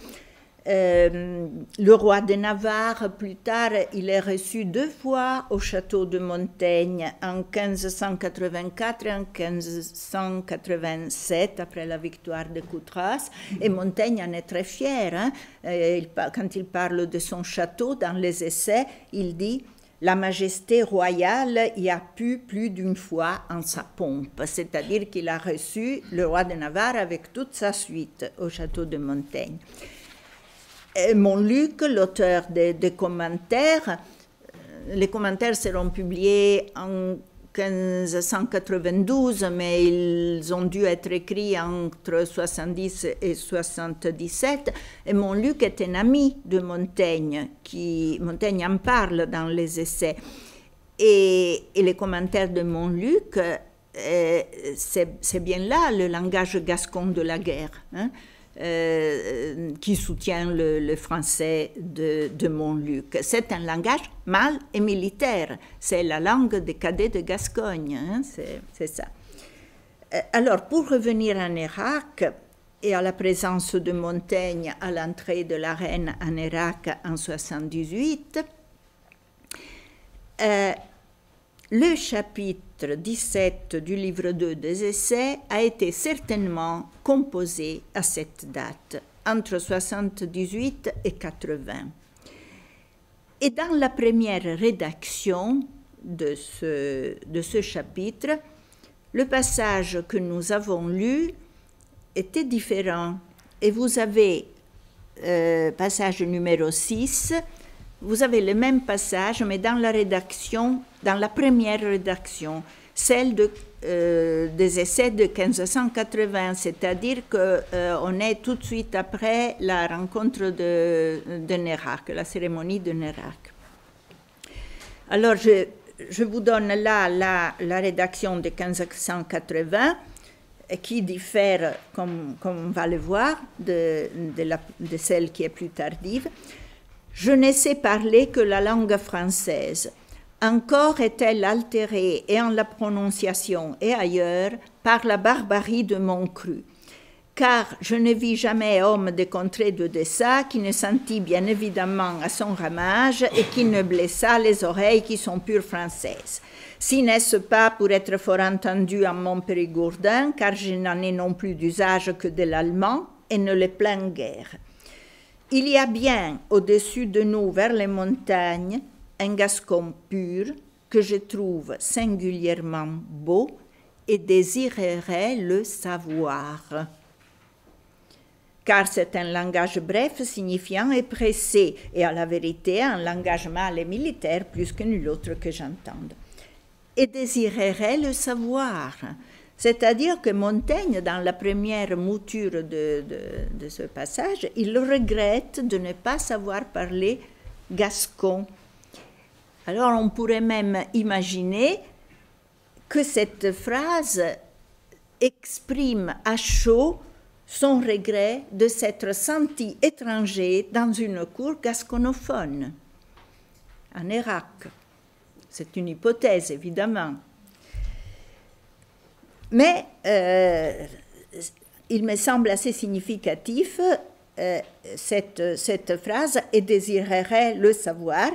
Le roi de Navarre, plus tard, il est reçu 2 fois au château de Montaigne, en 1584 et en 1587, après la victoire de Coutras. Et Montaigne en est très fier. Hein. Quand il parle de son château dans les essais, il dit « La majesté royale y a pu plus d'une fois en sa pompe », c'est-à-dire qu'il a reçu le roi de Navarre avec toute sa suite au château de Montaigne. Montluc, l'auteur des commentaires, les commentaires seront publiés en 1592, mais ils ont dû être écrits entre 70 et 77. Et Montluc est un ami de Montaigne, Montaigne en parle dans les essais. Et les commentaires de Montluc, c'est bien là le langage gascon de la guerre. Hein. Qui soutient le français de Montluc. C'est un langage mâle et militaire. C'est la langue des cadets de Gascogne. Hein, c'est ça. Alors, pour revenir en Irak et à la présence de Montaigne à l'entrée de la reine en Irak en 78, le chapitre 17 du livre 2 des essais a été certainement composé à cette date, entre 78 et 80. Et dans la première rédaction de ce chapitre, le passage que nous avons lu était différent. Et vous avez, passage numéro 6, vous avez le même passage, mais dans la rédaction, dans la première rédaction, celle des essais de 1580, c'est-à-dire qu'on est tout de suite après la rencontre de Nérac, la cérémonie de Nérac. Alors, je vous donne là la rédaction de 1580, qui diffère, comme on va le voir, de celle qui est plus tardive. Je ne sais parler que la langue française. Encore est-elle altérée, et en la prononciation et ailleurs, par la barbarie de mon cru. Car je ne vis jamais homme des contrées de Dessas qui ne sentit bien évidemment à son ramage et qui ne blessa les oreilles qui sont pures françaises. Si n'est-ce pas pour être fort entendu en mon périgourdin, car je n'en ai non plus d'usage que de l'allemand et ne le plains guère. Il y a bien au-dessus de nous vers les montagnes un gascon pur que je trouve singulièrement beau et désirerais le savoir. Car c'est un langage bref, signifiant et pressé, et à la vérité un langage mâle et militaire plus que nul autre que j'entende. Et désirerait le savoir. C'est-à-dire que Montaigne, dans la première mouture de ce passage, il regrette de ne pas savoir parler gascon. Alors on pourrait même imaginer que cette phrase exprime à chaud son regret de s'être senti étranger dans une cour gasconophone, à Nérac. C'est une hypothèse, évidemment. Mais il me semble assez significatif cette phrase « et désirerait le savoir »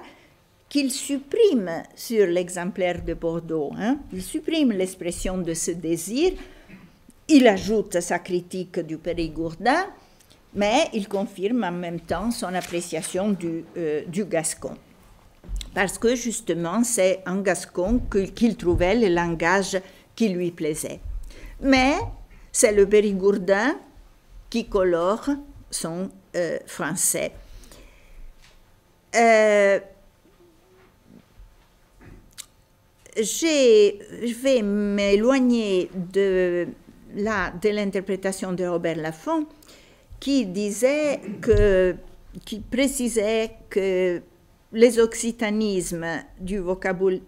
qu'il supprime sur l'exemplaire de Bordeaux. Il supprime l'expression de ce désir, il ajoute sa critique du Périgourdin, mais il confirme en même temps son appréciation du gascon. Parce que justement, c'est en gascon qu'il trouvait le langage qui lui plaisait. Mais c'est le Périgourdin qui colore son français. Je vais m'éloigner de l'interprétation de Robert Laffont, qui précisait que les occitanismes du vocabulaire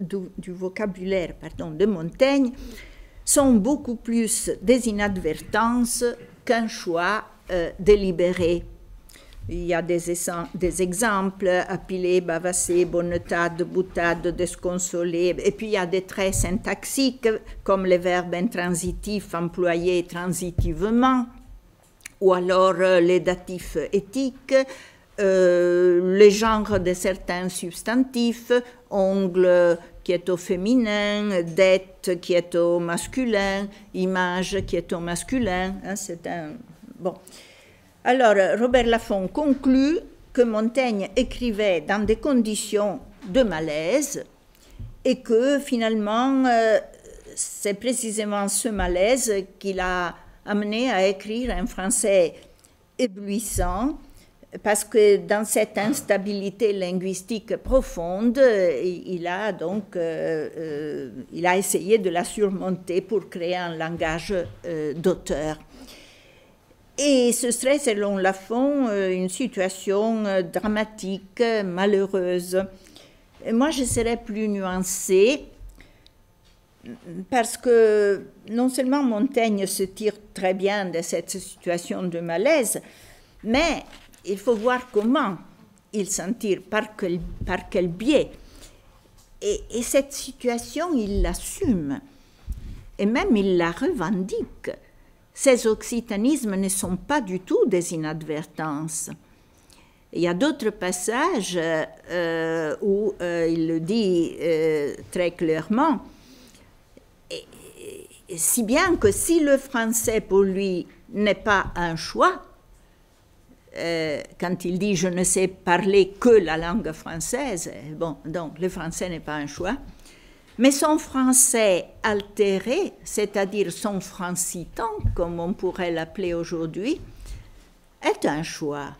de Montaigne sont beaucoup plus des inadvertances qu'un choix délibéré. Il y a des exemples, appeler, bavasser, bonnetade, boutade, desconsoler, et puis il y a des traits syntaxiques, comme les verbes intransitifs employés transitivement, ou alors les datifs éthiques, les genres de certains substantifs, ongle qui est au féminin, dette qui est au masculin, image qui est au masculin. C'est un... Bon. Alors, Robert Laffont conclut que Montaigne écrivait dans des conditions de malaise et que finalement, c'est précisément ce malaise qui l'a amené à écrire un français éblouissant, parce que dans cette instabilité linguistique profonde, il a essayé de la surmonter pour créer un langage d'auteur. Et ce serait, selon Laffont, une situation dramatique, malheureuse. Et moi, je serais plus nuancée, parce que non seulement Montaigne se tire très bien de cette situation de malaise, mais il faut voir comment il s'en tire, par quel biais. Et cette situation, il l'assume, et même il la revendique. Ces occitanismes ne sont pas du tout des inadvertances. Il y a d'autres passages où il le dit très clairement, si bien que si le français pour lui n'est pas un choix, quand il dit « je ne sais parler que la langue française », bon, donc le français n'est pas un choix, mais son français altéré, c'est-à-dire son francitan, comme on pourrait l'appeler aujourd'hui, est un choix.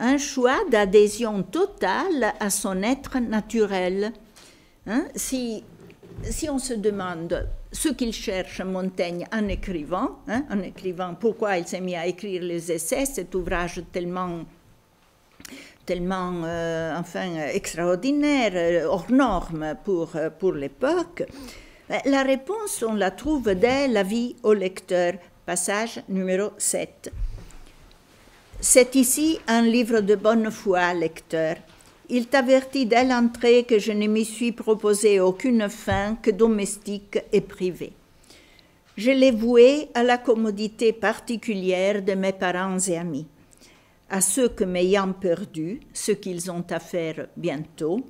un choix d'adhésion totale à son être naturel. Hein? Si on se demande ce qu'il cherche Montaigne en écrivant pourquoi il s'est mis à écrire les essais, cet ouvrage tellement extraordinaire, hors norme pour l'époque, la réponse, on la trouve dès L'avis au lecteur, passage numéro 7. C'est ici un livre de bonne foi, lecteur. Il t'avertit dès l'entrée que je ne m'y suis proposé aucune fin que domestique et privée. Je l'ai voué à la commodité particulière de mes parents et amis, à ceux que m'ayant perdu, ce qu'ils ont à faire bientôt,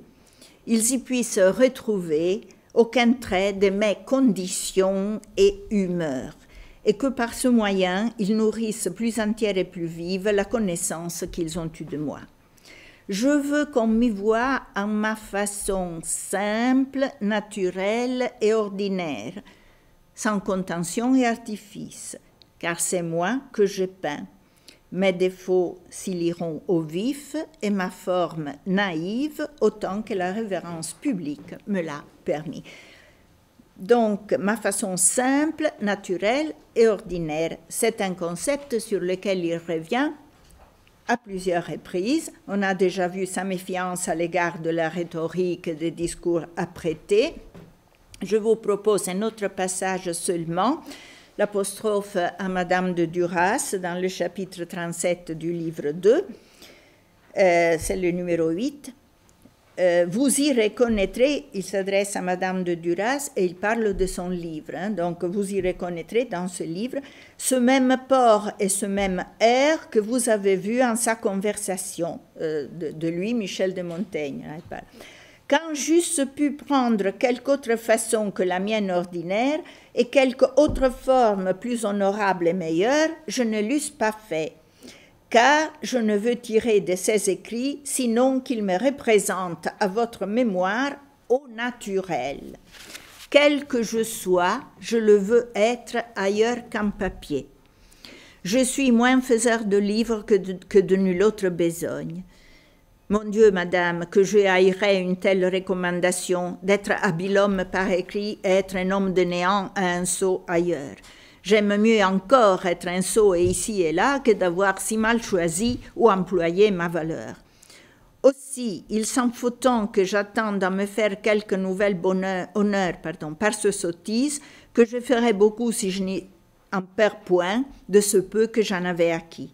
ils y puissent retrouver aucun trait de mes conditions et humeurs, et que par ce moyen, ils nourrissent plus entière et plus vive la connaissance qu'ils ont eue de moi. Je veux qu'on m'y voie en ma façon simple, naturelle et ordinaire, sans contention et artifice, car c'est moi que je peins. Mes défauts s'y liront au vif et ma forme naïve autant que la révérence publique me l'a permis. Donc, ma façon simple, naturelle et ordinaire, c'est un concept sur lequel il revient à plusieurs reprises. On a déjà vu sa méfiance à l'égard de la rhétorique des discours apprêtés. Je vous propose un autre passage seulement, l'apostrophe à Madame de Duras dans le chapitre 37 du livre 2, c'est le numéro 8. Vous y reconnaîtrez, il s'adresse à Madame de Duras et il parle de son livre, donc vous y reconnaîtrez dans ce livre ce même port et ce même air que vous avez vu en sa conversation, de lui, Michel de Montaigne. Quand j'eusse pu prendre quelque autre façon que la mienne ordinaire et quelque autre forme plus honorable et meilleure, je ne l'eusse pas fait, car je ne veux tirer de ces écrits sinon qu'ils me représentent à votre mémoire au naturel. Quel que je sois, je le veux être ailleurs qu'en papier. Je suis moins faiseur de livres que de nulle autre besogne. Mon Dieu, madame, que je haïrais une telle recommandation d'être habile homme par écrit et être un homme de néant à un sot ailleurs. J'aime mieux encore être un sot et ici et là que d'avoir si mal choisi ou employé ma valeur. Aussi, il s'en faut tant que j'attende à me faire quelque nouvel honneur par ce sottise, que je ferai beaucoup si je n'y en perds point de ce peu que j'en avais acquis.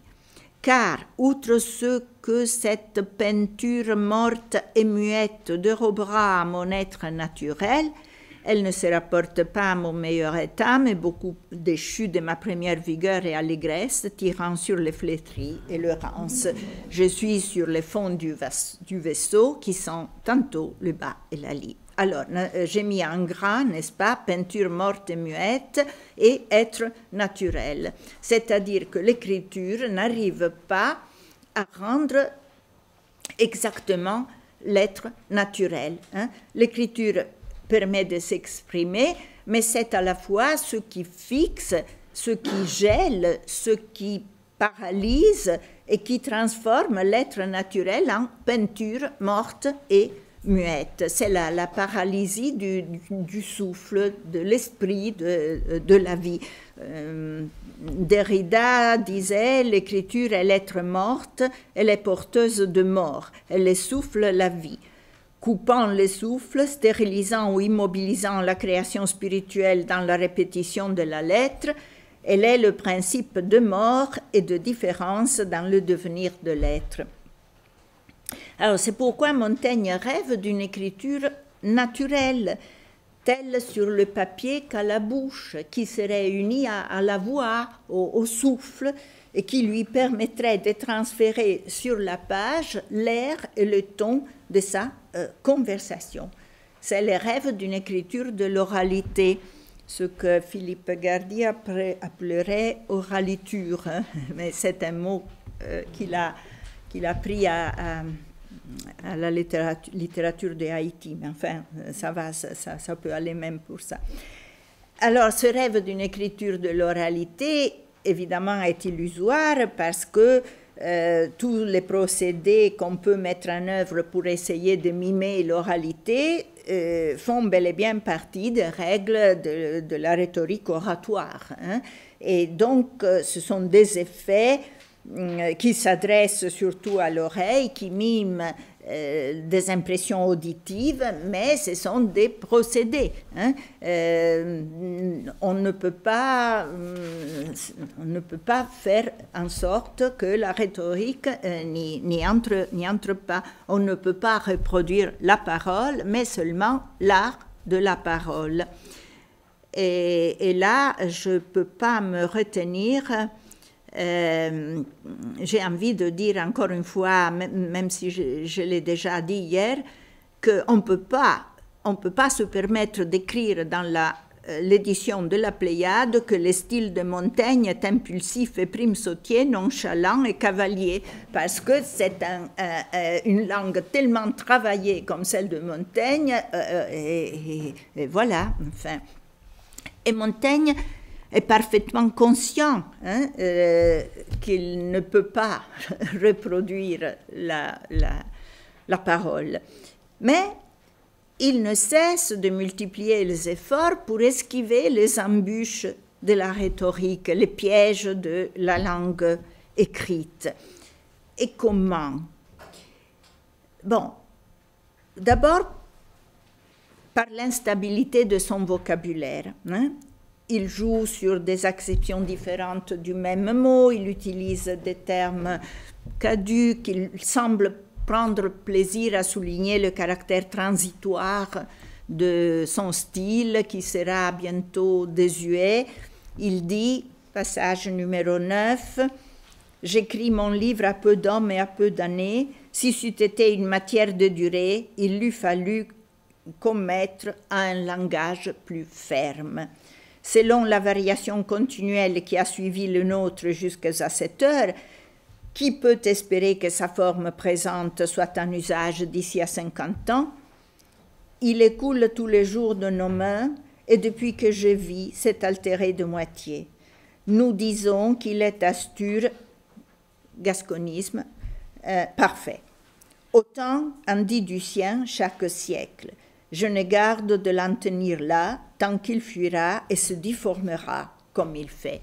Car, outre ce que cette peinture morte et muette dérobera à mon être naturel, elle ne se rapporte pas à mon meilleur état, mais beaucoup déchu de ma première vigueur et allégresse, tirant sur les flétries et le rance. Je suis sur le fond du vaisseau qui sent tantôt le bas et la lie. Alors, j'ai mis en gras, n'est-ce pas, peinture morte et muette et être naturel. C'est-à-dire que l'écriture n'arrive pas à rendre exactement l'être naturel. L'écriture permet de s'exprimer, mais c'est à la fois ce qui fixe, ce qui gèle, ce qui paralyse et qui transforme l'être naturel en peinture morte et muette. C'est la paralysie du souffle, de l'esprit, de la vie. Derrida disait, l'écriture est l'être morte, elle est porteuse de mort, elle essouffle la vie. Coupant le souffle, stérilisant ou immobilisant la création spirituelle dans la répétition de la lettre, elle est le principe de mort et de différence dans le devenir de l'être. Alors, c'est pourquoi Montaigne rêve d'une écriture naturelle, telle sur le papier qu'à la bouche, qui serait unie à la voix, au souffle, et qui lui permettrait de transférer sur la page l'air et le ton de sa conversation. C'est le rêve d'une écriture de l'oralité, ce que Philippe Gardy appellerait oraliture, mais c'est un mot qu'il a pris à la littérature de Haïti, mais enfin, ça peut aller même pour ça. Alors, ce rêve d'une écriture de l'oralité, évidemment, est illusoire parce que tous les procédés qu'on peut mettre en œuvre pour essayer de mimer l'oralité font bel et bien partie des règles de la rhétorique oratoire. Hein. Et donc, ce sont des effets qui s'adressent surtout à l'oreille, qui miment des impressions auditives, mais ce sont des procédés. Hein. On ne peut pas faire en sorte que la rhétorique n'y entre pas. On ne peut pas reproduire la parole, mais seulement l'art de la parole. Et là, je ne peux pas me retenir. J'ai envie de dire encore une fois, même si je l'ai déjà dit hier, qu'on ne peut pas se permettre d'écrire dans l'édition de la Pléiade que le style de Montaigne est impulsif et prime-sautier, nonchalant et cavalier, parce que c'est une langue tellement travaillée comme celle de Montaigne, et voilà, enfin. Et Montaigne est parfaitement conscient qu'il ne peut pas reproduire la parole. Mais il ne cesse de multiplier les efforts pour esquiver les embûches de la rhétorique, les pièges de la langue écrite. Et comment? Bon, d'abord, par l'instabilité de son vocabulaire. Hein? Il joue sur des acceptions différentes du même mot, il utilise des termes caducs, il semble prendre plaisir à souligner le caractère transitoire de son style qui sera bientôt désuet. Il dit, passage numéro 9, « J'écris mon livre à peu d'hommes et à peu d'années. Si c'eût été une matière de durée, il eût fallu commettre à un langage plus ferme. » Selon la variation continuelle qui a suivi le nôtre jusqu'à cette heure, qui peut espérer que sa forme présente soit en usage d'ici à 50 ans? Il écoule tous les jours de nos mains, et depuis que je vis, s'est altéré de moitié. Nous disons qu'il est astur, gasconisme, parfait. Autant en dit du sien chaque siècle. Je ne garde de l'en tenir là, tant qu'il fuira et se difformera comme il fait.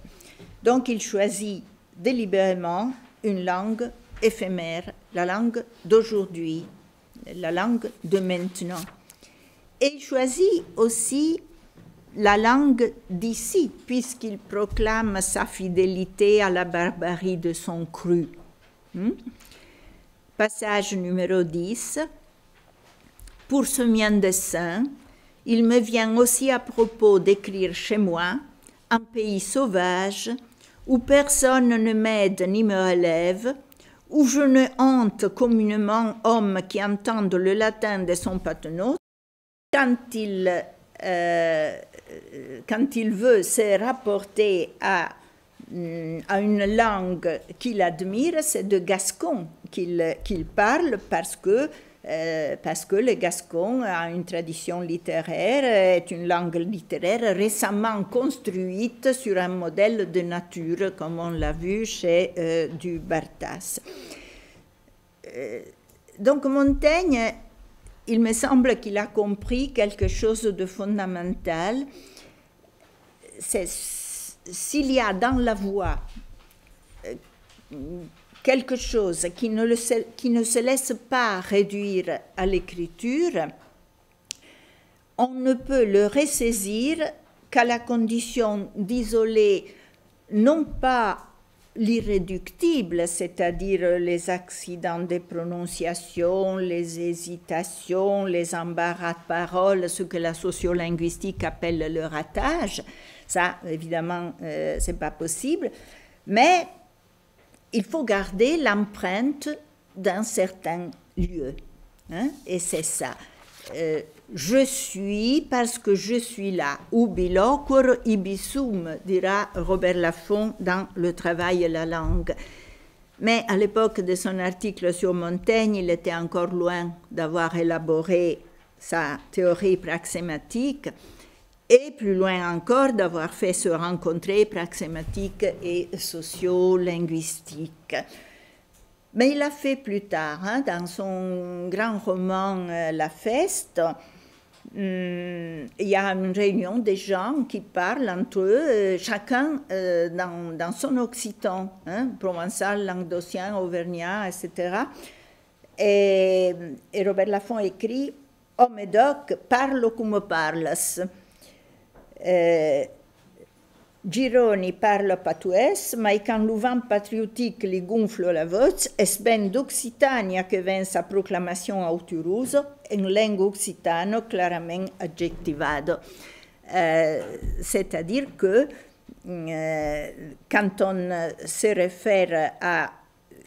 Donc il choisit délibérément une langue éphémère, la langue d'aujourd'hui, la langue de maintenant. Et il choisit aussi la langue d'ici, puisqu'il proclame sa fidélité à la barbarie de son cru. Passage numéro 10. Pour ce mien dessein, il me vient aussi à propos d'écrire chez moi, un pays sauvage, où personne ne m'aide ni me relève, où je ne hante communément homme qui entendent le latin de son patenot, quand il veut se rapporter à une langue qu'il admire, c'est de gascon qu'il parle parce que le gascon a une tradition littéraire, est une langue littéraire récemment construite sur un modèle de nature, comme on l'a vu chez du Bartas. Donc Montaigne, il me semble qu'il a compris quelque chose de fondamental. S'il y a dans la voix quelque chose qui ne se laisse pas réduire à l'écriture, on ne peut le ressaisir qu'à la condition d'isoler non pas l'irréductible, c'est-à-dire les accidents de prononciation, les hésitations, les embarras de parole, ce que la sociolinguistique appelle le ratage. Ça, évidemment, c'est pas possible, mais il faut garder l'empreinte d'un certain lieu, hein, et c'est ça. Je suis parce que je suis là. Ubi locor ibi sum, dira Robert Laffont dans Le travail et la langue. Mais à l'époque de son article sur Montaigne, il était encore loin d'avoir élaboré sa théorie praxématique et plus loin encore d'avoir fait se rencontrer praxématique et sociolinguistique. Mais il l'a fait plus tard, hein, dans son grand roman La Feste. Il y a une réunion des gens qui parlent entre eux, chacun dans son occitan, hein, provençal, languedocien, auvergnat, etc. Et Robert Laffont écrit « Oh, Médoc, parlo come parlas ». Gironi parle patuès, mais quand le vent patriotique lui gonfle la voce, est ben d'Occitania que vient sa proclamation à Toulouse, en langue occitano clairement adjectivado. C'est-à-dire que quand on se réfère à...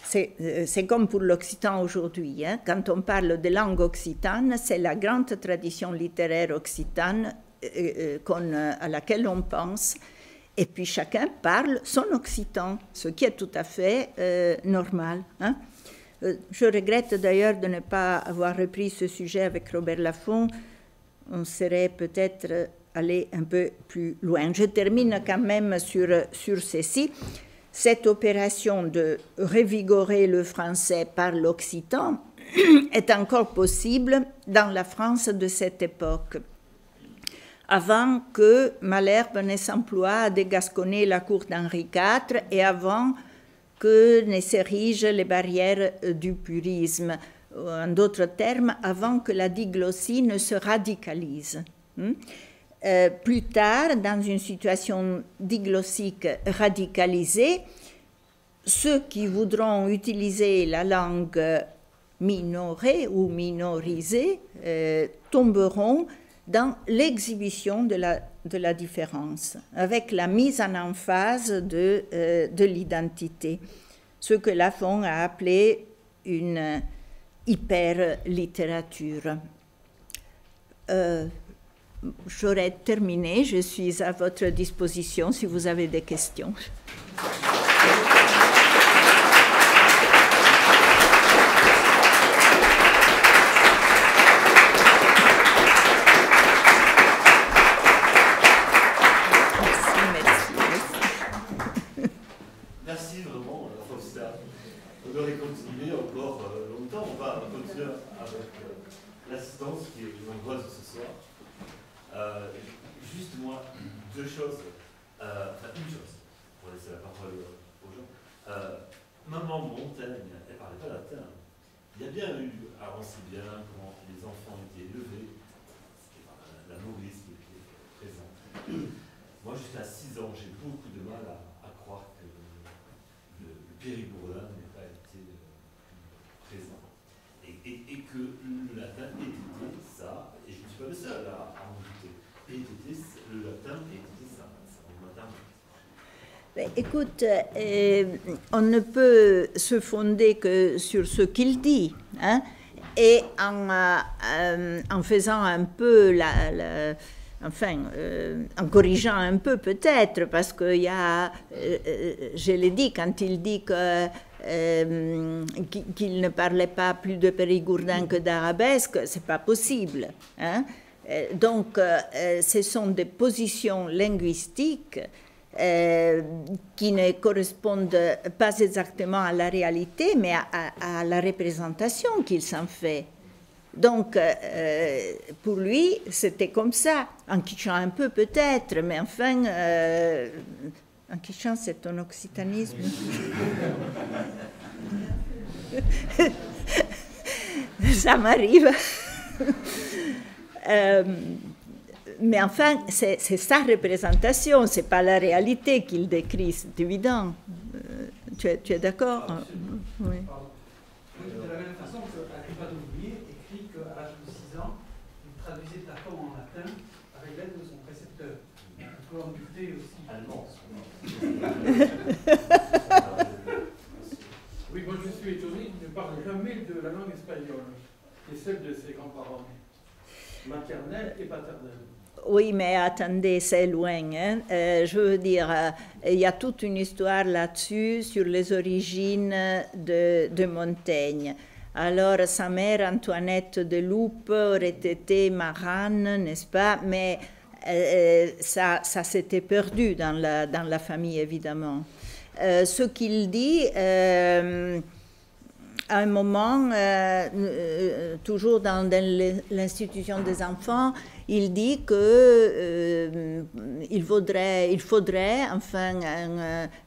C'est comme pour l'occitan aujourd'hui, hein, quand on parle de langue occitane, c'est la grande tradition littéraire occitane à laquelle on pense. Et puis chacun parle son occitan, ce qui est tout à fait normal. Hein. Je regrette d'ailleurs de ne pas avoir repris ce sujet avec Robert Laffont. On serait peut-être allé un peu plus loin. Je termine quand même sur ceci. Cette opération de revigorer le français par l'occitan est encore possible dans la France de cette époque, avant que Malherbe ne s'emploie à dégasconner la cour d'Henri IV et avant que ne s'érigent les barrières du purisme. En d'autres termes, avant que la diglossie ne se radicalise. Plus tard, dans une situation diglossique radicalisée, ceux qui voudront utiliser la langue minorée ou minorisée tomberont dans l'exhibition de la différence, avec la mise en emphase de l'identité, ce que Laffont a appelé une hyperlittérature. J'aurais terminé, je suis à votre disposition si vous avez des questions. Merci vraiment, Fausta. On devrait continuer encore longtemps. On va continuer avec l'assistance qui est nombreuse ce soir. Juste moi, deux choses. Une chose, pour laisser la parole aux gens. Maman Montaigne, elle ne parlait pas latin. Il y a bien eu, alors on sait bien comment les enfants étaient élevés, c'était la nourrice qui était présente. Moi, jusqu'à 6 ans, j'ai beaucoup de mal à croire que le Périgourdin n'ait pas été présent. Et que le latin ait été ça, et je ne suis pas le seul à en douter, le latin ait été ça matin. Écoute, on ne peut se fonder que sur ce qu'il dit, hein, et en faisant un peu en corrigeant un peu peut-être, parce qu'il y a, je l'ai dit, quand il dit qu'il ne parlait pas plus de Périgourdin que d'arabesque, c'est pas possible. Hein. Donc, ce sont des positions linguistiques qui ne correspondent pas exactement à la réalité, mais à la représentation qu'il s'en fait. Donc, pour lui, c'était comme ça, en quichant un peu peut-être, mais enfin, en quichant, c'est un occitanisme. Ça m'arrive. Mais enfin, c'est sa représentation, ce n'est pas la réalité qu'il décrit, c'est évident. Tu es d'accord? Oui. De la même façon que Agrippa d'Aubier écrit qu'à l'âge de 6 ans, il traduisait Platon en latin avec l'aide de son précepteur. On peut en douter aussi. Allemand. Oui, moi je suis étonné, il ne parle jamais de la langue espagnole, qui est celle de ses grands-parents, maternelle et paternelle. Oui, mais attendez, c'est loin. Hein. Je veux dire, il y a toute une histoire là-dessus, sur les origines de Montaigne. Alors, sa mère, Antoinette de Loupe, aurait été marane, n'est-ce pas? Mais ça s'était perdu dans la famille, évidemment. Ce qu'il dit, à un moment, toujours dans l'institution des enfants, il dit que il faudrait enfin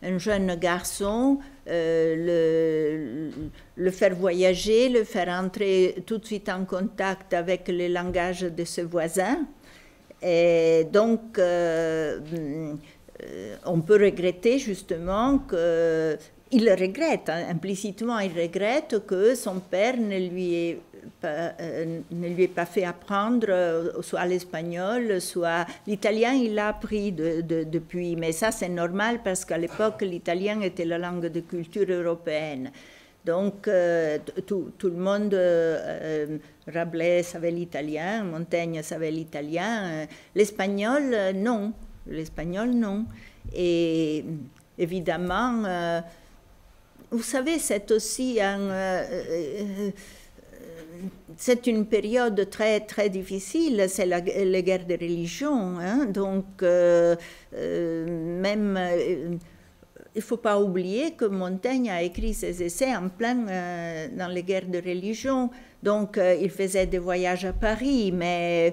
un jeune garçon le faire voyager, le faire entrer tout de suite en contact avec le langage de ses voisins. Et donc, on peut regretter justement que il regrette, hein, implicitement, il regrette que son père ne lui ait pas fait apprendre soit l'espagnol, soit l'italien, il l'a appris depuis. Mais ça, c'est normal parce qu'à l'époque, l'italien était la langue de culture européenne. Donc, tout le monde, Rabelais savait l'italien, Montaigne savait l'italien, l'espagnol, non. L'espagnol, non. Et évidemment, vous savez, c'est aussi c'est une période très, très difficile, c'est la guerre de religion, hein, donc même, il ne faut pas oublier que Montaigne a écrit ses essais en plein dans les guerres de religion, donc il faisait des voyages à Paris, mais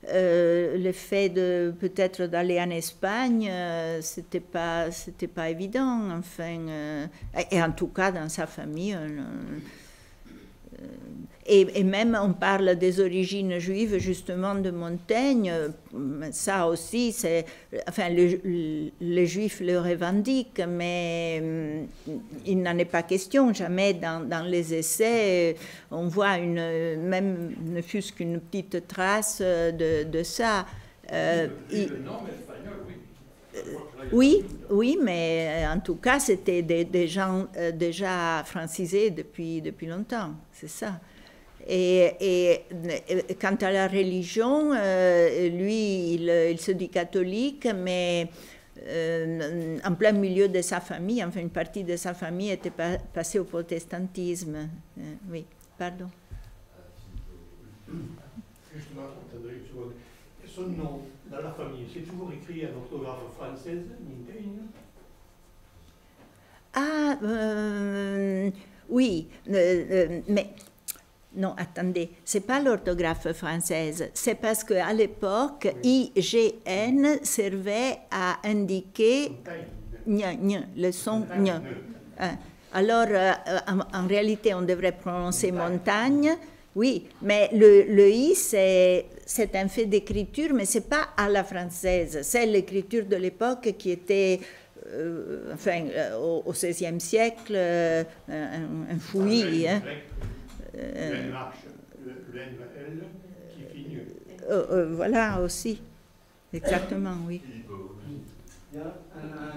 le fait de peut-être d'aller en Espagne, c'était pas évident, enfin, et en tout cas dans sa famille. Et même on parle des origines juives justement de Montaigne, ça aussi, enfin les juifs le revendiquent, mais il n'en est pas question, jamais dans les essais, on voit même ne fût-ce qu'une petite trace de ça. Oui, mais en tout cas, c'était des gens déjà francisés depuis longtemps, c'est ça. Et quant à la religion, lui, il se dit catholique, mais en plein milieu de sa famille, enfin une partie de sa famille était passée au protestantisme. Oui, pardon. Justement, son nom dans la famille, c'est toujours écrit en orthographe française, Montaigne? Ah, oui, mais non, attendez, c'est pas l'orthographe française, c'est parce qu'à l'époque, oui. IGN servait à indiquer le son gn. Alors, en réalité, on devrait prononcer montagne. Oui, mais le I, c'est un fait d'écriture, mais ce n'est pas à la française. C'est l'écriture de l'époque qui était, au XVIe siècle, un fouillis. Hein. Le L qui finit. Voilà aussi, exactement, oui. Il y a un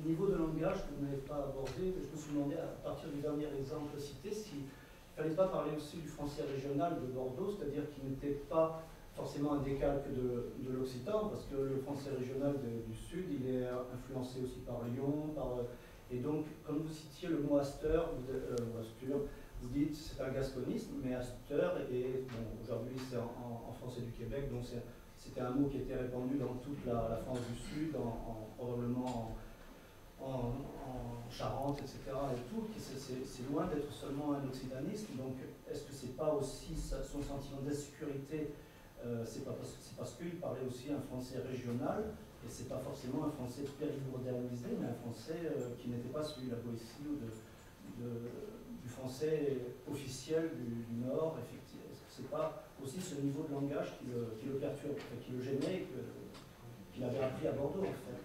niveau de langage que vous n'avez pas abordé, que je me suis demandé à partir du dernier exemple cité, s'il ne fallait pas parler aussi du français régional de Bordeaux, c'est-à-dire qu'il n'était pas forcément un décalque de l'occitan, parce que le français régional du Sud, il est influencé aussi par Lyon, et donc, comme vous citiez le mot Astur, vous dites c'est un gasconisme, mais Astur, et bon, aujourd'hui c'est en français du Québec, donc c'était un mot qui était répandu dans toute la France du Sud, probablement en Charente, etc. Et tout, c'est loin d'être seulement un occitanisme. Donc, est-ce que c'est pas aussi son sentiment d'insécurité? C'est parce qu'il parlait aussi un français régional, et c'est pas forcément un français péribourdalisé, mais un français qui n'était pas celui de la Boétie ou du français officiel du Nord, effectivement. Est-ce que c'est pas aussi ce niveau de langage qui le perturbe, qui le gênait, qu'il avait appris à Bordeaux, en fait?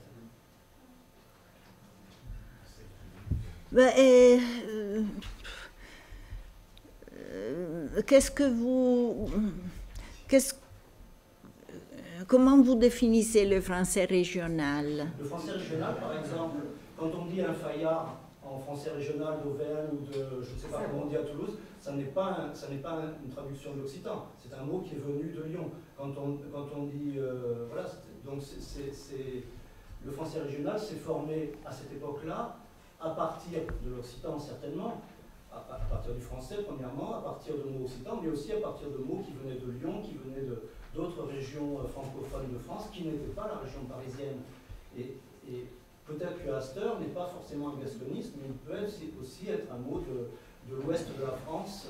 Comment vous définissez le français régional? Le français régional, par exemple, quand on dit un Fayard en français régional d'Auvergne ou je ne sais pas comment on dit à Toulouse, ça n'est pas une traduction de l'occitan, c'est un mot qui est venu de Lyon. Quand on dit, voilà, donc le français régional s'est formé à cette époque-là, à partir de l'occitan certainement, à partir du français premièrement, à partir de mots occitans, mais aussi à partir de mots qui venaient de Lyon, qui venaient d'autres régions francophones de France, qui n'étaient pas la région parisienne. Et peut-être que Astur n'est pas forcément un gasconisme, mais il peut aussi être un mot de l'ouest de la France.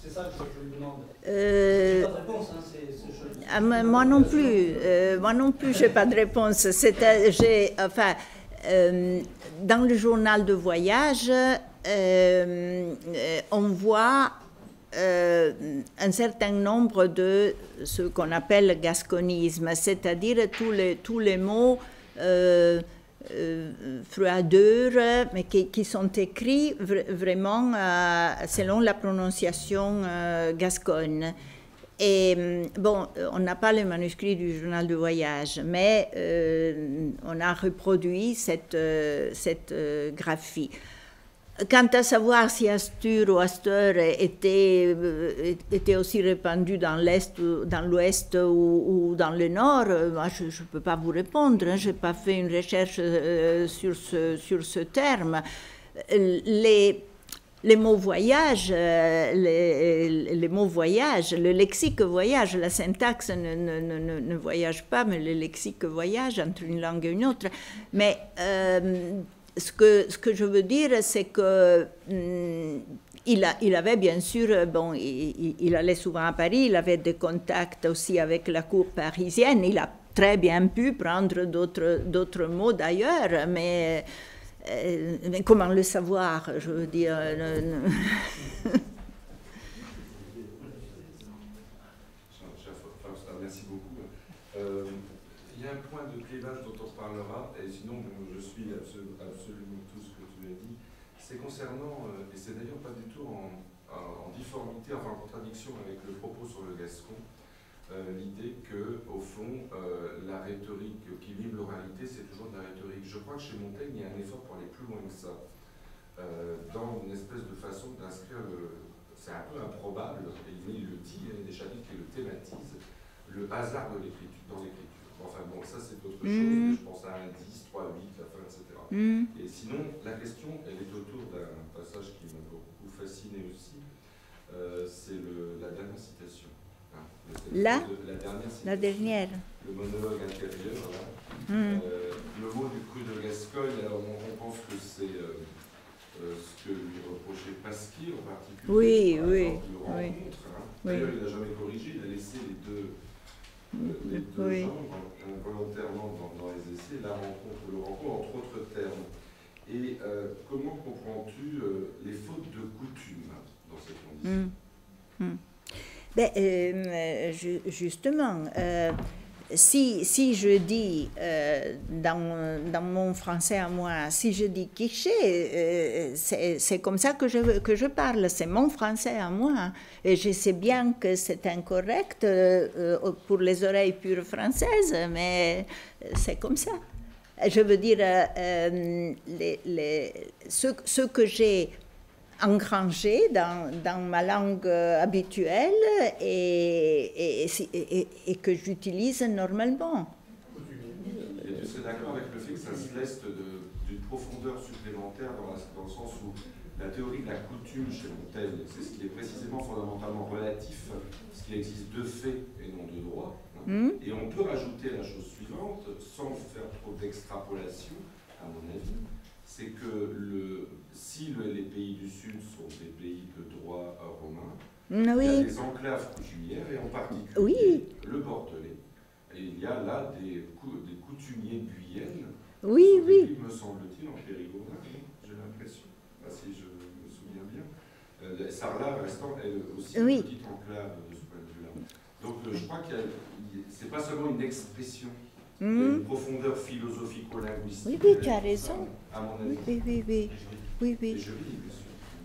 C'est ça que je lui demande. Pas de réponse, hein, moi non plus. Moi non plus, je n'ai pas de réponse. Dans le journal de voyage, on voit un certain nombre de ce qu'on appelle gasconisme, c'est-à-dire tous les mots froideurs, mais qui sont écrits vraiment selon la prononciation gasconne. Et bon, on n'a pas le manuscrit du journal de voyage, mais on a reproduit cette graphie. Quant à savoir si Astur ou Asteur était aussi répandu dans l'Est, dans l'Ouest ou dans le Nord, moi je ne peux pas vous répondre. Hein, je n'ai pas fait une recherche sur ce terme. Les mots voyage, les mots voyage, le lexique voyage, la syntaxe ne voyage pas, mais le lexique voyage entre une langue et une autre. Mais ce que je veux dire, c'est que il avait bien sûr, bon, il allait souvent à Paris, il avait des contacts aussi avec la cour parisienne, il a très bien pu prendre d'autres mots d'ailleurs, mais comment le savoir, je veux dire. Merci beaucoup. Il y a un point de clivage dont on parlera, et sinon je suis absolument tout ce que tu as dit. C'est concernant, et c'est d'ailleurs pas du tout en difformité, enfin en contradiction avec le propos sur le gascon, l'idée que, au fond, la rhétorique qui vive l'oralité, c'est toujours de la rhétorique. Je crois que chez Montaigne, il y a un effort pour aller plus loin que ça, dans une espèce de façon d'inscrire c'est un peu improbable, et il le dit, il y a des chapitres qui le thématisent, le hasard de l'écriture, dans l'écriture. Enfin bon, ça c'est autre chose, mais je pense à un 10, 3, 8, la fin, etc. Et sinon, la question, elle est autour d'un passage qui m'a beaucoup fasciné aussi, c'est la dernière citation. La dernière. Le monologue intérieur, là. Le mot du cru de Gascogne, alors on pense que c'est ce que lui reprochait Pasquier en particulier. Oui, par oui. exemple, le rencontre, hein. D'ailleurs, il n'a jamais corrigé, il a laissé les deux genres volontairement dans les essais, la rencontre, le rencontre, entre autres termes. Et comment comprends-tu les fautes de coutume dans ces conditions? Justement, si je dis, dans mon français à moi, si je dis quiché, c'est comme ça que je parle, c'est mon français à moi. Et je sais bien que c'est incorrect pour les oreilles pures françaises, mais c'est comme ça. Je veux dire, ce que j'ai engrangé dans ma langue habituelle et que j'utilise normalement. Et tu serais d'accord avec le fait que ça se leste d'une profondeur supplémentaire dans le sens où la théorie de la coutume chez Montaigne, c'est ce qui est précisément fondamentalement relatif, ce qui existe de fait et non de droit. Hein. Et on peut rajouter la chose suivante, sans faire trop d'extrapolation, à mon avis, c'est que si les pays du Sud sont des pays de droit romain, il y a des enclaves coutumières, et en particulier le Bordelais. Et il y a là des coutumiers guyennes, me semble-t-il, en Périgord, j'ai l'impression, si je me souviens bien. Sarlat restant, elle aussi, une petite enclave de ce point de vue-là. Donc je crois que c'est pas seulement une expression, il y a une profondeur philosophico-linguistique. Oui, tu as raison. À mon avis.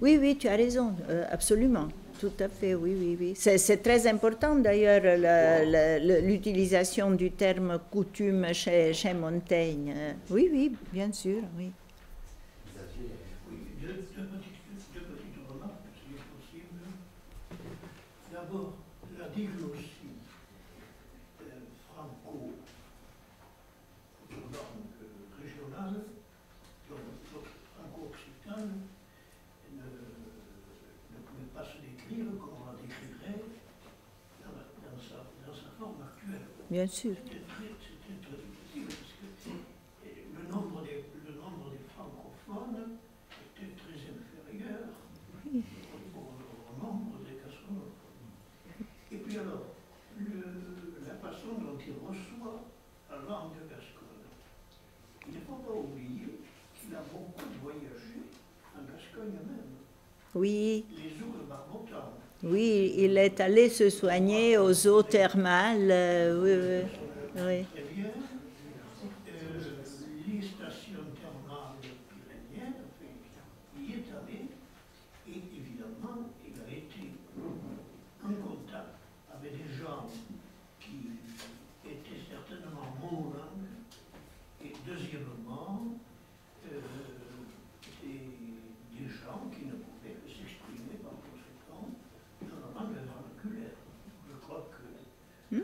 Oui, tu as raison, absolument. Tout à fait, oui. C'est très important d'ailleurs l'utilisation du terme coutume chez Montaigne. Oui, bien sûr, oui. Deux petites remarques, si possible. D'abord, la diglossie franco-régionale, franco-occitane, ne pouvait pas se décrire comme on la décrirait dans sa forme actuelle. Bien sûr. C'était très difficile parce que le nombre des francophones était très inférieur Oui. Les eaux de Marmottan. Oui, il est allé se soigner aux eaux thermales. Oui, oui, oui. Très bien. Les stations thermales pyrénéennes, enfin, il y est allé, et évidemment, il a été en contact avec des gens qui étaient certainement monolingues, et deuxièmement, des gens qui ne pouvaient que s'exprimer par conséquent dans la langue vernaculaire. Je crois qu'il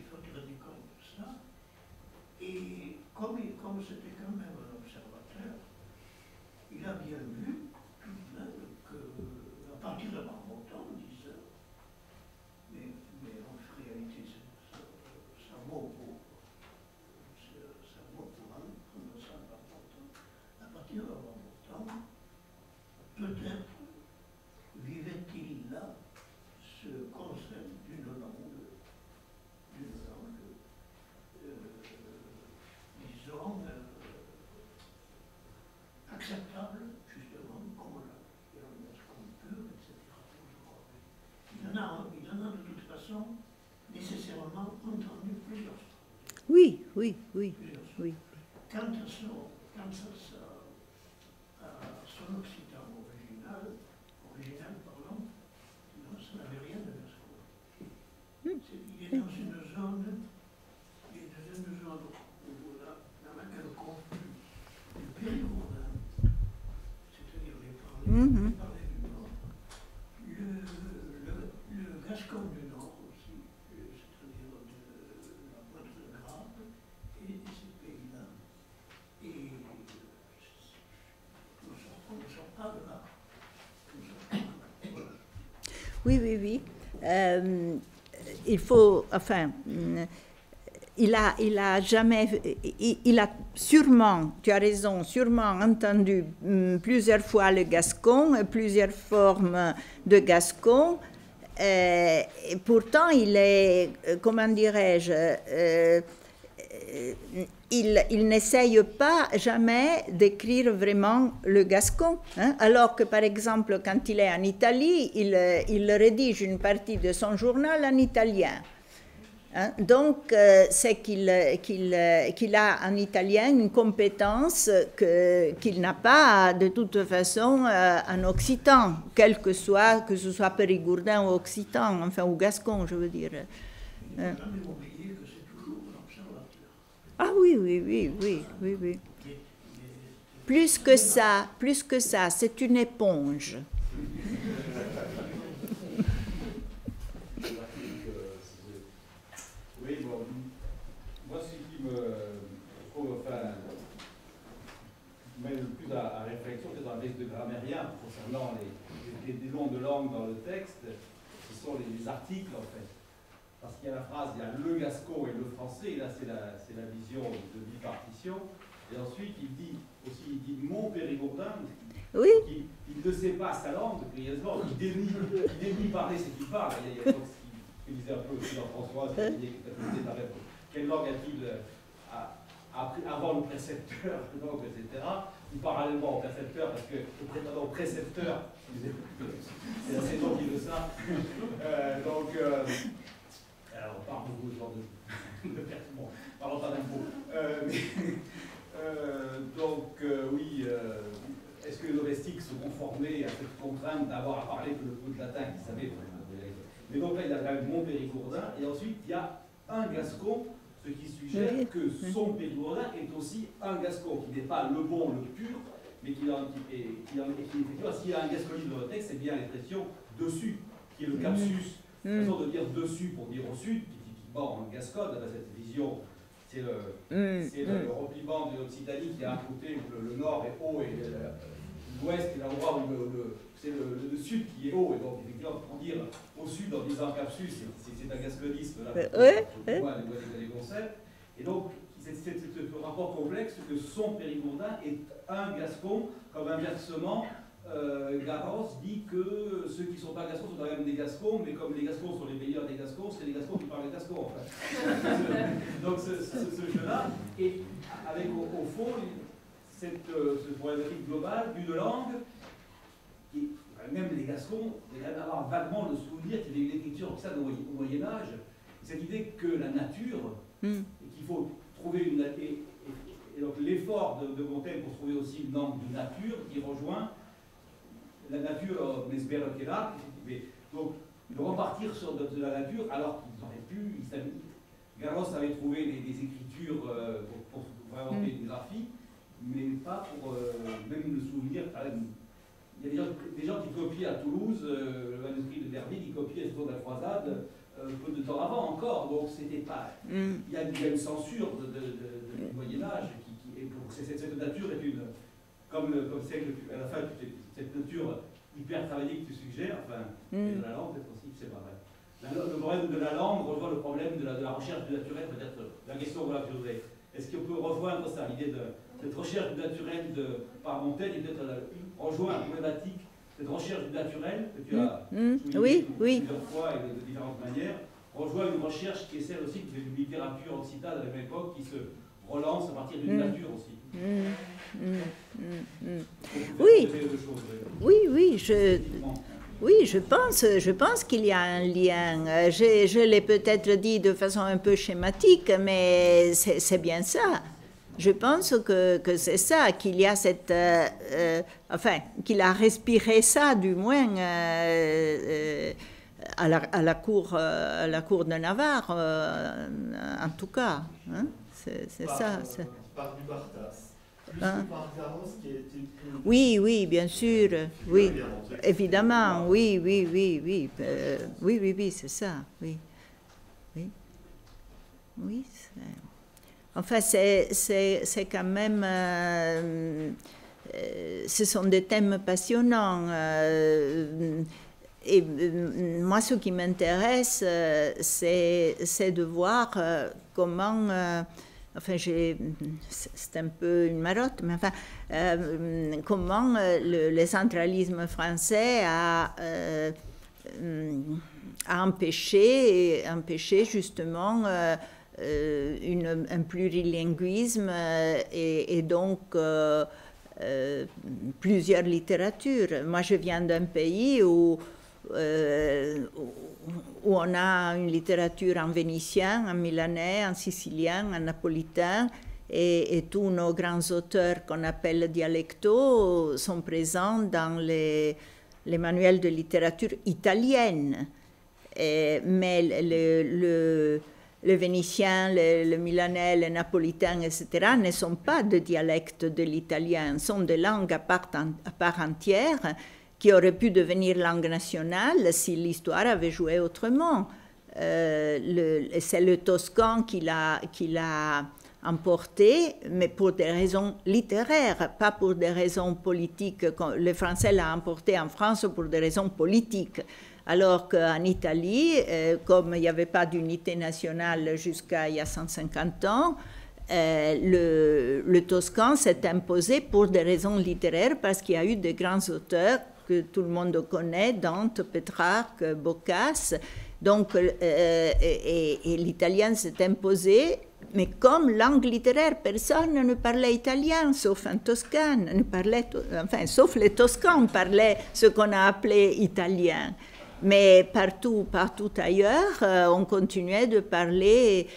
faut tenir compte de ça. Et comme c'était quand même un observateur, il a bien vu tout de même qu'à partir de Marmottan, disait, mais en réalité, ça vaut pour prendre ça de Marmottan. À partir de Marmottan, peut-être vivait-il là ce concept d'une langue, disons, acceptable, justement, comme la pure, etc. Il en a de toute façon nécessairement entendu plusieurs fois. Oui, oui, oui, oui. Quant à son occitan original, pardon, non, ça n'avait rien de gascon. Il est dans une zone dans laquelle conflue le Périgordin, c'est-à-dire les parlers du Nord, le gascon du Nord aussi, c'est-à-dire de la Pointe de Grappe et ces pays-là. Et on ne sort pas de là. Voilà. Oui, oui, oui. Il faut, enfin, il a jamais, il a sûrement, tu as raison, sûrement entendu plusieurs fois le gascon, plusieurs formes de gascon. Et pourtant, il est, comment dirais-je, il n'essaye pas jamais d'écrire vraiment le gascon, hein, alors que par exemple quand il est en Italie, il rédige une partie de son journal en italien. Hein, donc c'est qu'il a en italien une compétence qu'il n'a pas de toute façon en occitan, quel que ce soit périgourdin ou occitan, enfin ou gascon je veux dire. Jamais oublier que c'est toujours un observateur. Ah oui, oui, oui, oui, oui, oui. Plus que ça, c'est une éponge. Oui, bon, moi ce qui me trouve, enfin, mène le plus à réflexion, c'est dans un texte de grammairien concernant les noms de langue dans le texte, ce sont les articles en fait. Parce qu'il y a la phrase, il y a le gascon et le français, et là c'est la vision de bipartition. Et ensuite il dit mon périgourdin, Oui. il ne sait pas sa langue, curieusement, il dénie parler ce qu'il parle. Il y a ce qu'il disait un peu aussi dans François, quelle langue a-t-il appris avant le précepteur, etc. Ou parallèlement au précepteur, parce que le prétendant précepteur, c'est assez long qui veut ça. Alors, on parle beaucoup ce genre de personnes. Bon, parlons pas d'impôts. Oui, est-ce que les domestiques se conformaient à cette contrainte d'avoir à parler que le peu de latin qu'ils savaient? Mais donc là, il y a quand même mon périgourdin, et ensuite il y a un gascon, ce qui suggère que son périgourdin est aussi un gascon, qui n'est pas le bon, le pur, mais qui effectivement, s'il y a un gasconisme dans le texte, c'est bien l'expression dessus, qui est le capsus, façon de dire dessus pour dire au sud, qui typiquement en Gascogne, dans cette vision, c'est le repliement de l'Occitanie qui a un côté où le nord est haut et l'ouest est l'endroit où c'est le sud qui est haut, et donc effectivement pour dire au sud en disant capsus, c'est un gasconisme là, pour moi les concepts. Et donc c'est ce rapport complexe que son périgourdin est un gascon, comme inversement Garros dit que ceux qui ne sont pas gascons sont quand même des gascons, mais comme les gascons sont les meilleurs des gascons, c'est les gascons qui parlent gascon en fait. Donc ce jeu-là, et avec au fond ce problématique globale d'une langue qui, même les Gascons devaient quand même avoir vaguement le souvenir qu'il y avait une écriture comme ça au Moyen-Âge. Cette idée que la nature, et qu'il faut trouver une. Et donc l'effort de Montaigne pour trouver aussi une langue de nature qui rejoint la nature Nesbert qui est là. Donc, de repartir sur de la nature alors qu'ils auraient pu. Garros avait trouvé des écritures pour inventer une graphie, mais pas pour même le souvenir. Il y a des gens qui copient à Toulouse le manuscrit de Derville, qui copiaient le de la croisade peu de temps avant encore. Donc c'était pas. Il y a une censure du Moyen-Âge cette nature est une. Comme c'est à la fin, cette nature hyper travaillée que tu suggères, enfin, et de la langue peut-être aussi, c'est pas vrai. Le problème de la langue rejoint le problème de la recherche du naturel, peut-être la question voilà, que je voudrais. Est-ce qu'on peut rejoindre ça, l'idée de cette recherche du naturel par Montaigne, et peut-être rejoindre la problématique, cette recherche du naturel que tu as souligné plusieurs fois et de différentes manières, rejoint une recherche qui est celle aussi d'une littérature occitane à la même époque qui se relance à partir d'une nature aussi. Oui, je pense qu'il y a un lien. Je l'ai peut-être dit de façon un peu schématique, mais c'est bien ça. Je pense que c'est ça, qu'il y a cette... enfin, qu'il a respiré ça, du moins, à la cour de Navarre, en tout cas. Hein? C'est ça. Par du Bartas. Plus Hein? que par Garros, qui a été... Oui, bien sûr. Oui, évidemment. Oui, c'est ça. Oui. Enfin, c'est quand même... ce sont des thèmes passionnants. Et moi, ce qui m'intéresse, c'est de voir comment... enfin, c'est un peu une marotte, mais enfin, comment le centralisme français a empêché justement un plurilinguisme et donc plusieurs littératures. Moi, je viens d'un pays où on a une littérature en vénitien, en milanais, en sicilien, en napolitain, et tous nos grands auteurs qu'on appelle dialectaux sont présents dans les manuels de littérature italienne. Mais le vénitien, le milanais, le napolitain, etc., ne sont pas de dialectes de l'italien, sont des langues à part entière, qui aurait pu devenir langue nationale si l'histoire avait joué autrement. C'est le toscan qui l'a emporté, mais pour des raisons littéraires, pas pour des raisons politiques. Le français l'a emporté en France pour des raisons politiques. Alors qu'en Italie, comme il n'y avait pas d'unité nationale jusqu'à il y a 150 ans, le toscan s'est imposé pour des raisons littéraires parce qu'il y a eu de grands auteurs que tout le monde connaît, Dante, Pétrarque, Boccace. Donc, et l'italien s'est imposé, mais comme langue littéraire, personne ne parlait italien, sauf en Toscane, sauf les Toscans parlaient ce qu'on a appelé italien. Mais partout ailleurs, on continuait de parler.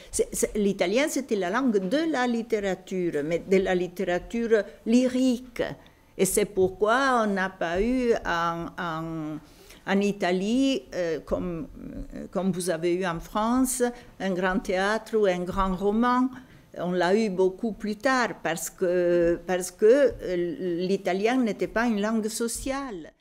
L'italien, c'était la langue de la littérature, mais de la littérature lyrique. Et c'est pourquoi on n'a pas eu en Italie, comme vous avez eu en France, un grand théâtre ou un grand roman. On l'a eu beaucoup plus tard parce que l'italien n'était pas une langue sociale.